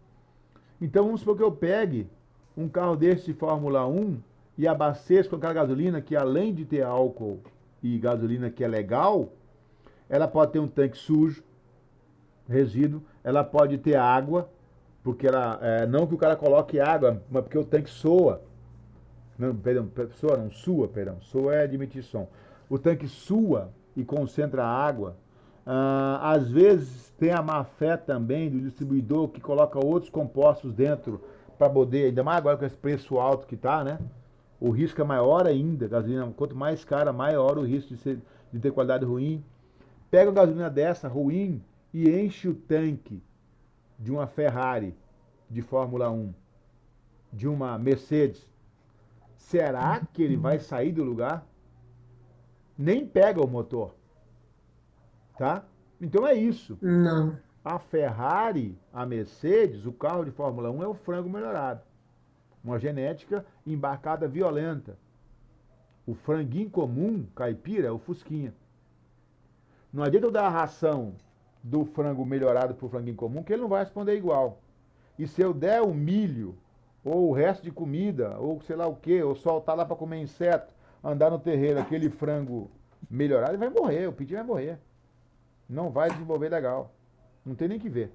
Então vamos supor que eu pegue um carro desse de Fórmula 1 e abasteça com aquela gasolina que, além de ter álcool e gasolina que é legal, ela pode ter um tanque sujo, resíduo, ela pode ter água, porque ela, não que o cara coloque água, mas porque o tanque soa. Não, perdão, soa não, sua, perdão. Soa é admitir som. O tanque sua e concentra água. Às vezes tem a má fé também do distribuidor que coloca outros compostos dentro para poder, ainda mais agora com esse preço alto que tá, né? O risco é maior ainda, gasolina, quanto mais cara, maior o risco de ter qualidade ruim. Pega uma gasolina dessa, ruim, e enche o tanque de uma Ferrari de Fórmula 1, de uma Mercedes. Será que ele vai sair do lugar? Nem pega o motor, tá? Então é isso. Não. A Ferrari, a Mercedes, o carro de Fórmula 1 é o frango melhorado. Uma genética embarcada violenta. O franguinho comum, caipira, é o fusquinha. Não adianta eu dar a ração do frango melhorado para o franguinho comum, que ele não vai responder igual. E se eu der o milho, ou o resto de comida, ou sei lá o que, ou soltar lá para comer inseto, andar no terreiro, aquele frango melhorado, ele vai morrer, o piti vai morrer. Não vai desenvolver legal. Não tem nem que ver.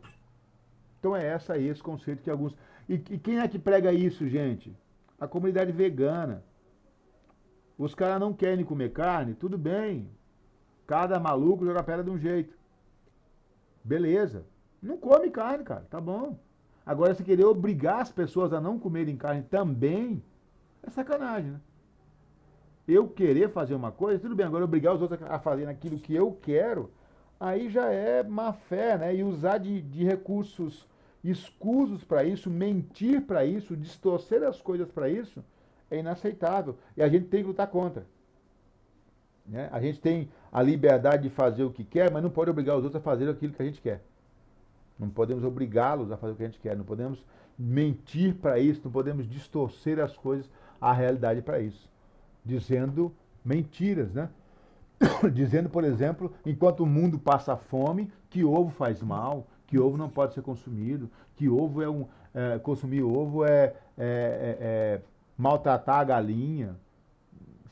Então é esse conceito que alguns... E quem é que prega isso, gente? A comunidade vegana. Os caras não querem comer carne, tudo bem. Cada maluco joga pedra de um jeito. Beleza. Não come carne, cara, tá bom. Agora, se querer obrigar as pessoas a não comerem carne também, é sacanagem, né? Eu querer fazer uma coisa, tudo bem. Agora, obrigar os outros a fazerem aquilo que eu quero, aí já é má fé, né? E usar de recursos escusos para isso, mentir para isso, distorcer as coisas para isso, é inaceitável. E a gente tem que lutar contra. Né? A gente tem a liberdade de fazer o que quer, mas não pode obrigar os outros a fazer aquilo que a gente quer. Não podemos obrigá-los a fazer o que a gente quer. Não podemos mentir para isso, não podemos distorcer as coisas, a realidade para isso. Dizendo mentiras, né? Dizendo, por exemplo, enquanto o mundo passa fome, que ovo faz mal, que ovo não pode ser consumido, que ovo consumir ovo é maltratar a galinha,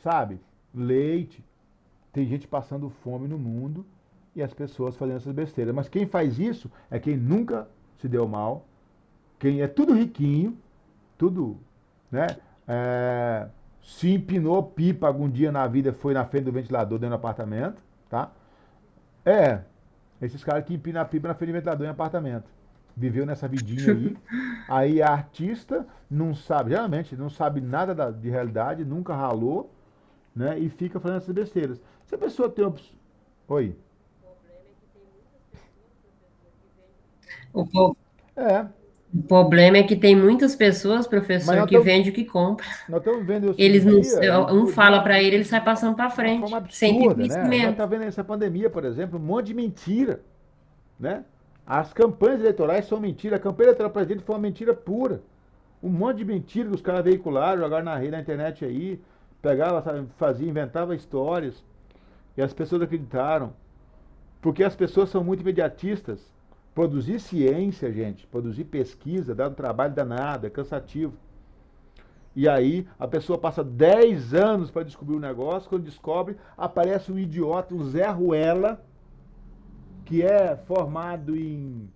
sabe? Leite. Tem gente passando fome no mundo e as pessoas fazendo essas besteiras. Mas quem faz isso é quem nunca se deu mal, quem é tudo riquinho, tudo, né? Se empinou pipa algum dia na vida, foi na frente do ventilador dentro do apartamento, tá? Esses caras que empinam a pipa na frente do ventilador em apartamento. Viveu nessa vidinha aí é artista, não sabe, geralmente não sabe nada de realidade, nunca ralou, né? E fica fazendo essas besteiras. Se a pessoa tem Oi. O, po- É, o problema é que tem muitas pessoas, mas professor, que vende o que compra. nós estamos vendo isso no Eles dia não, um fala para ele, ele sai passando para de uma forma frente, sem ter absurda, né? Nós conhecimento. estamos vendo essa pandemia, por exemplo, um monte de mentira, né? As campanhas eleitorais são mentira, a campanha eleitoral do presidente foi uma mentira pura. Um monte de mentira que os caras veicularam, jogaram na rede, na internet aí, pegava, sabe, fazia, inventava histórias, e as pessoas acreditaram. Porque as pessoas são muito imediatistas. Produzir ciência, gente, produzir pesquisa, dá um trabalho danado, é cansativo. E aí a pessoa passa 10 anos para descobrir um negócio, quando descobre, aparece um idiota, um Zé Ruela, que é formado em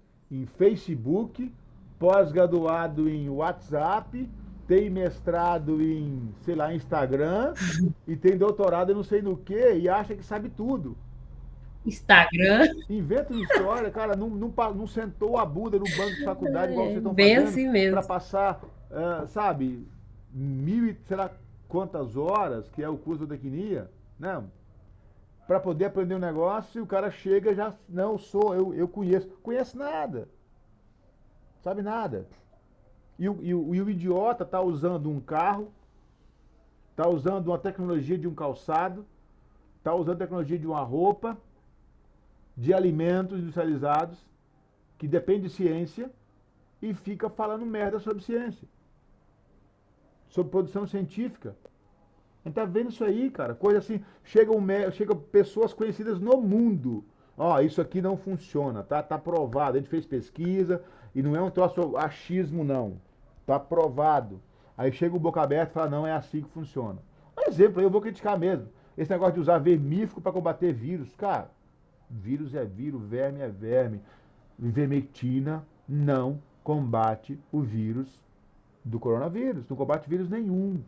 Facebook, pós-graduado em WhatsApp, tem mestrado em, sei lá, Instagram e tem doutorado em não sei no que e acha que sabe tudo. Instagram. Inventa uma história, cara, não sentou a bunda no banco de faculdade igual vocês estão Bem fazendo assim para mesmo. passar, sabe, mil e sei lá quantas horas, que é o curso da tecnia, né? Para poder aprender um negócio e o cara chega e já, não, eu conheço. Conhece nada, sabe nada. E o idiota tá usando um carro, tá usando uma tecnologia de um calçado, tá usando a tecnologia de uma roupa, de alimentos industrializados, que depende de ciência, e fica falando merda sobre ciência, sobre produção científica. A gente tá vendo isso aí, cara. Coisa assim, chega pessoas conhecidas no mundo. Ó, isso aqui não funciona, tá? Tá provado. A gente fez pesquisa e não é um troço achismo, não. Tá provado. Aí chega o boca aberta e fala, não, é assim que funciona. Um exemplo, eu vou criticar mesmo. Esse negócio de usar vermífugo para combater vírus. Cara, vírus é vírus, verme é verme. Ivermectina não combate o vírus do coronavírus. Não combate vírus nenhum.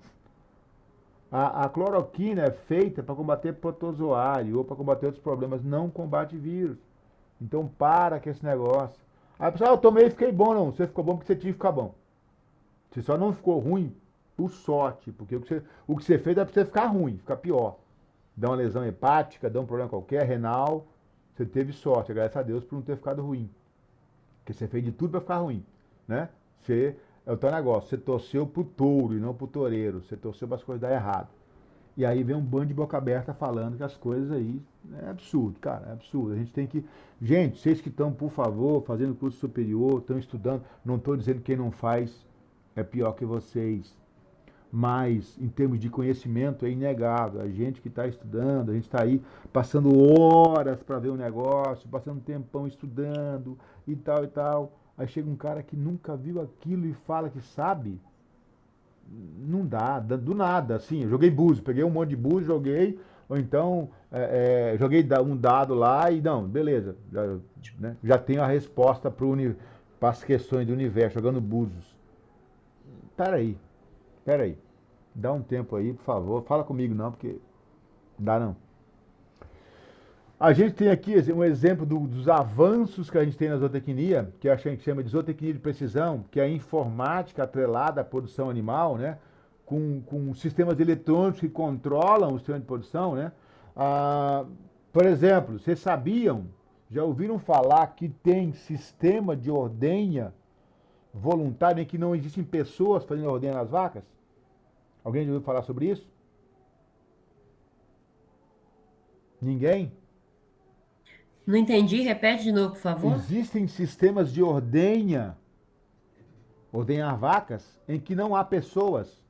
A cloroquina é feita para combater protozoário ou para combater outros problemas, não combate vírus. Então para com esse negócio. Aí a pessoa, eu tomei e fiquei bom, não. Você ficou bom porque você tinha que ficar bom. Você só não ficou ruim por sorte, porque o que você fez é para você ficar ruim, ficar pior. Dá uma lesão hepática, dá um problema qualquer, renal. Você teve sorte, agradeço a Deus por não ter ficado ruim. Porque você fez de tudo para ficar ruim, né? É o teu negócio, você torceu pro touro e não pro toureiro, você torceu para as coisas dar errado. E aí vem um bando de boca aberta falando que as coisas aí é absurdo, cara, é absurdo. A gente tem que. Gente, vocês que estão, por favor, fazendo curso superior, estão estudando, não estou dizendo que quem não faz é pior que vocês. Mas, em termos de conhecimento, é inegável. A gente que está estudando, a gente está aí passando horas para ver o negócio, passando um tempão estudando e tal e tal. Aí chega um cara que nunca viu aquilo e fala que sabe. Não dá, do nada, assim. Eu joguei búzio, peguei um monte de búzio, joguei, ou então joguei um dado lá e não, beleza. Já tenho a resposta para as questões do universo, jogando búzios. Pera aí. Dá um tempo aí, por favor. Fala comigo não, porque dá não. A gente tem aqui um exemplo dos avanços que a gente tem na zootecnia, que a gente chama de zootecnia de precisão, que é a informática atrelada à produção animal, né? Com sistemas eletrônicos que controlam o sistema de produção, né? Por exemplo, vocês sabiam, já ouviram falar que tem sistema de ordenha voluntário em que não existem pessoas fazendo a ordenha nas vacas? Alguém já ouviu falar sobre isso? Ninguém? Não entendi, repete de novo, por favor. Existem sistemas de ordenhar vacas, em que não há pessoas.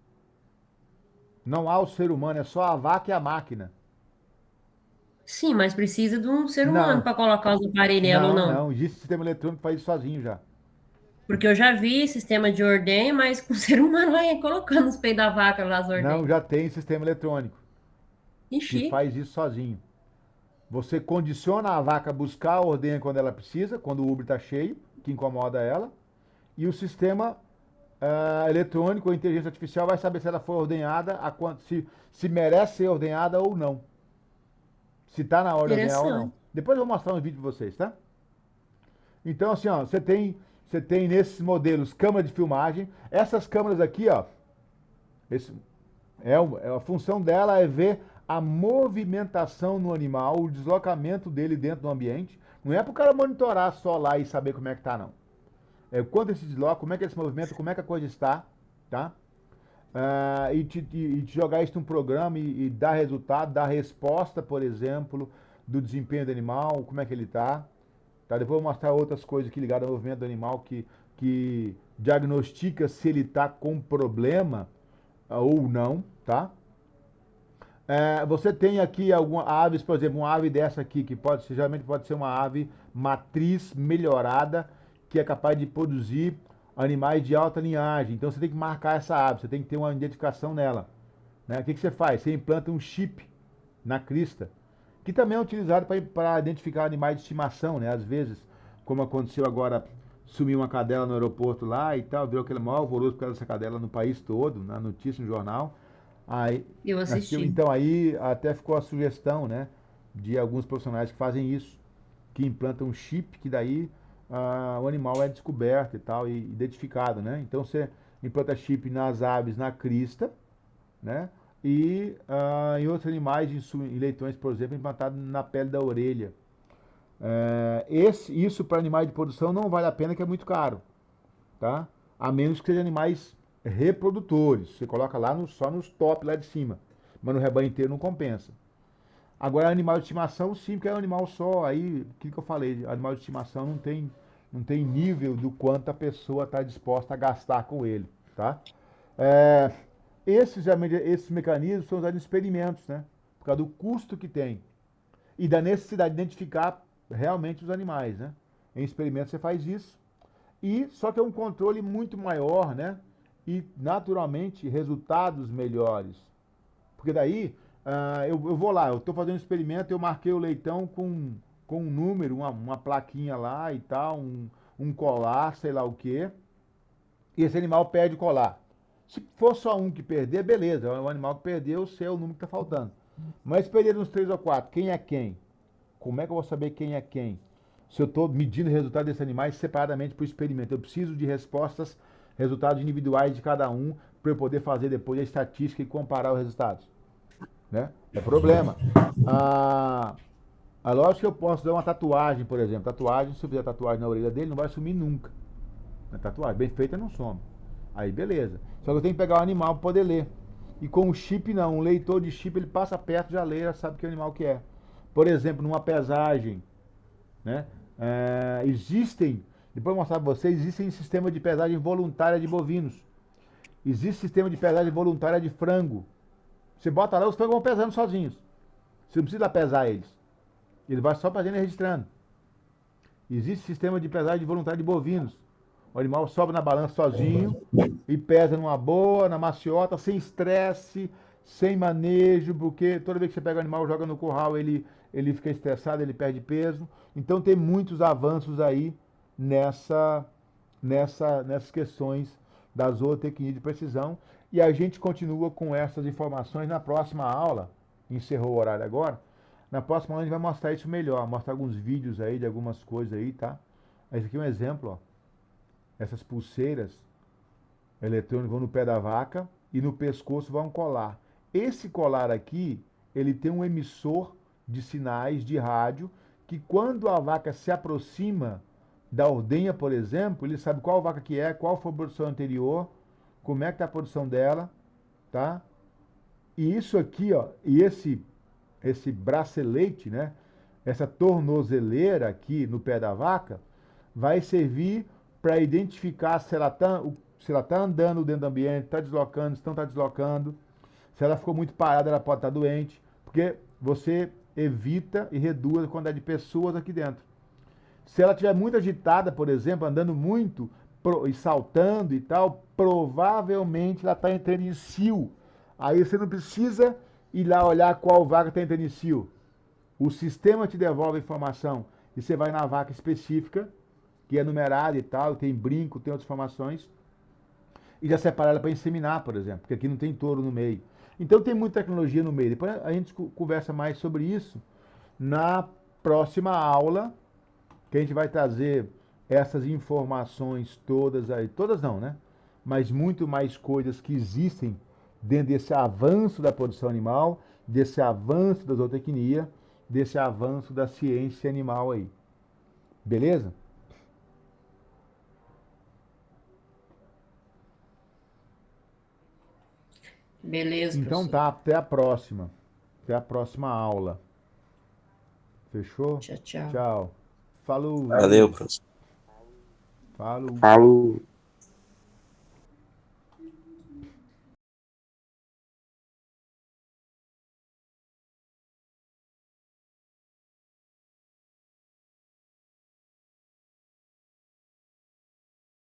Não há o ser humano, é só a vaca e a máquina. Sim, mas precisa de um ser humano para colocar os aparelhos nela ou não? Não. Existe sistema eletrônico que faz isso sozinho já. Porque eu já vi sistema de ordenha, mas com o ser humano lá colocando os peitos da vaca lá as Não, ordenhas. já tem sistema eletrônico Que que chique. faz isso sozinho. Você condiciona a vaca a buscar a ordenha quando ela precisa, quando o ubre está cheio, que incomoda ela, e o sistema eletrônico, a inteligência artificial, vai saber se ela foi ordenhada, se merece ser ordenhada ou não. Se está na hora de ordenhar ou não. Interessante. Depois eu vou mostrar um vídeo para vocês, tá? Então, assim, ó, você tem nesses modelos câmera de filmagem. Essas câmeras aqui, ó, a função dela é ver a movimentação no animal, o deslocamento dele dentro do ambiente. Não é para o cara monitorar só lá e saber como é que tá, não. É quando ele se desloca, como é que ele se movimenta, como é que a coisa está, tá? E te jogar isso num programa e dar resultado, dar resposta, por exemplo, do desempenho do animal, como é que ele está. Tá? Depois eu vou mostrar outras coisas aqui ligadas ao movimento do animal que diagnostica se ele está com problema ou não, tá? Você tem aqui algumas aves, por exemplo, uma ave dessa aqui, que geralmente pode ser uma ave matriz melhorada, que é capaz de produzir animais de alta linhagem. Então você tem que marcar essa ave, você tem que ter uma identificação nela. Né? O que você faz? Você implanta um chip na crista, que também é utilizado para identificar animais de estimação, né? Às vezes, como aconteceu agora, sumiu uma cadela no aeroporto lá e tal, virou aquele maior alvoroço por causa dessa cadela no país todo, na notícia, no jornal. Aí, Eu assisti. então aí até ficou a sugestão, né, de alguns profissionais que fazem isso, que implantam um chip que daí o animal é descoberto e tal, e identificado, né? Então você implanta chip nas aves, na crista, né? E em outros animais, em leitões, por exemplo, implantado na pele da orelha. Isso para animais de produção não vale a pena, que é muito caro, tá? A menos que sejam animais reprodutores. Você coloca lá só nos top lá de cima, mas no rebanho inteiro não compensa. Agora, animal de estimação, sim, porque é um animal só. Aí, aquilo que eu falei, animal de estimação não tem nível do quanto a pessoa está disposta a gastar com ele, tá? Esses mecanismos são usados em experimentos, né? Por causa do custo que tem e da necessidade de identificar realmente os animais, né? Em experimentos você faz isso, e só que é um controle muito maior, né? E naturalmente resultados melhores. Porque daí eu vou lá, eu estou fazendo um experimento, eu marquei o leitão com um número, uma plaquinha lá e tal, um colar, sei lá o quê, e esse animal perde o colar. Se for só um que perder, beleza, é o animal que perdeu, sei o número que está faltando. Mas perder uns 3 ou 4, quem é quem? Como é que eu vou saber quem é quem? Se eu estou medindo o resultado desses animais separadamente para o experimento. Eu preciso de respostas, resultados individuais de cada um, para eu poder fazer depois a estatística e comparar os resultados. Né? É problema. Lógico que eu posso dar uma tatuagem, por exemplo. Tatuagem, se eu fizer tatuagem na orelha dele, não vai sumir nunca. A tatuagem bem feita não some. Aí beleza. Só que eu tenho que pegar o animal para poder ler. E com o chip não, um leitor de chip, ele passa perto, já lê, já sabe que animal que é. Por exemplo, numa pesagem, né? Depois eu vou mostrar para vocês, existem sistemas de pesagem voluntária de bovinos. Existe sistema de pesagem voluntária de frango. Você bota lá, os frangos vão pesando sozinhos. Você não precisa pesar eles. Ele vai só fazendo e registrando. Existe sistema de pesagem voluntária de bovinos. O animal sobe na balança sozinho e pesa numa boa, na maciota, sem estresse, sem manejo, porque toda vez que você pega o animal, joga no curral, ele fica estressado, ele perde peso. Então tem muitos avanços aí nessas questões da zootecnia de precisão. E a gente continua com essas informações na próxima aula. Encerrou o horário agora. Na próxima aula a gente vai mostrar isso melhor, mostrar alguns vídeos aí de algumas coisas aí, tá? Esse aqui é um exemplo, ó. Essas pulseiras eletrônicas vão no pé da vaca e no pescoço vão colar. Esse colar aqui, ele tem um emissor de sinais de rádio que quando a vaca se aproxima da ordenha, por exemplo, ele sabe qual vaca que é, qual foi a produção anterior, como é que está a produção dela, tá? E isso aqui, ó, e esse bracelete, né? Essa tornozeleira aqui no pé da vaca vai servir para identificar se ela está andando dentro do ambiente, está deslocando, se não está deslocando. Se ela ficou muito parada, ela pode estar doente, porque você evita e reduz a quantidade de pessoas aqui dentro. Se ela estiver muito agitada, por exemplo, andando muito e saltando e tal, provavelmente ela está entrando em cio. Aí você não precisa ir lá olhar qual vaca está entrando em cio. O sistema te devolve a informação e você vai na vaca específica, que é numerada e tal, tem brinco, tem outras informações, e já separa ela para inseminar, por exemplo, porque aqui não tem touro no meio. Então tem muita tecnologia no meio. Depois a gente conversa mais sobre isso na próxima aula, que a gente vai trazer essas informações todas aí, todas não, né? Mas muito mais coisas que existem dentro desse avanço da produção animal, desse avanço da zootecnia, desse avanço da ciência animal aí. Beleza? Beleza, Então professor. tá, até a próxima. Até a próxima aula. Fechou? Tchau, tchau. Tchau. Falou. Valeu, professor. Falou. Falou.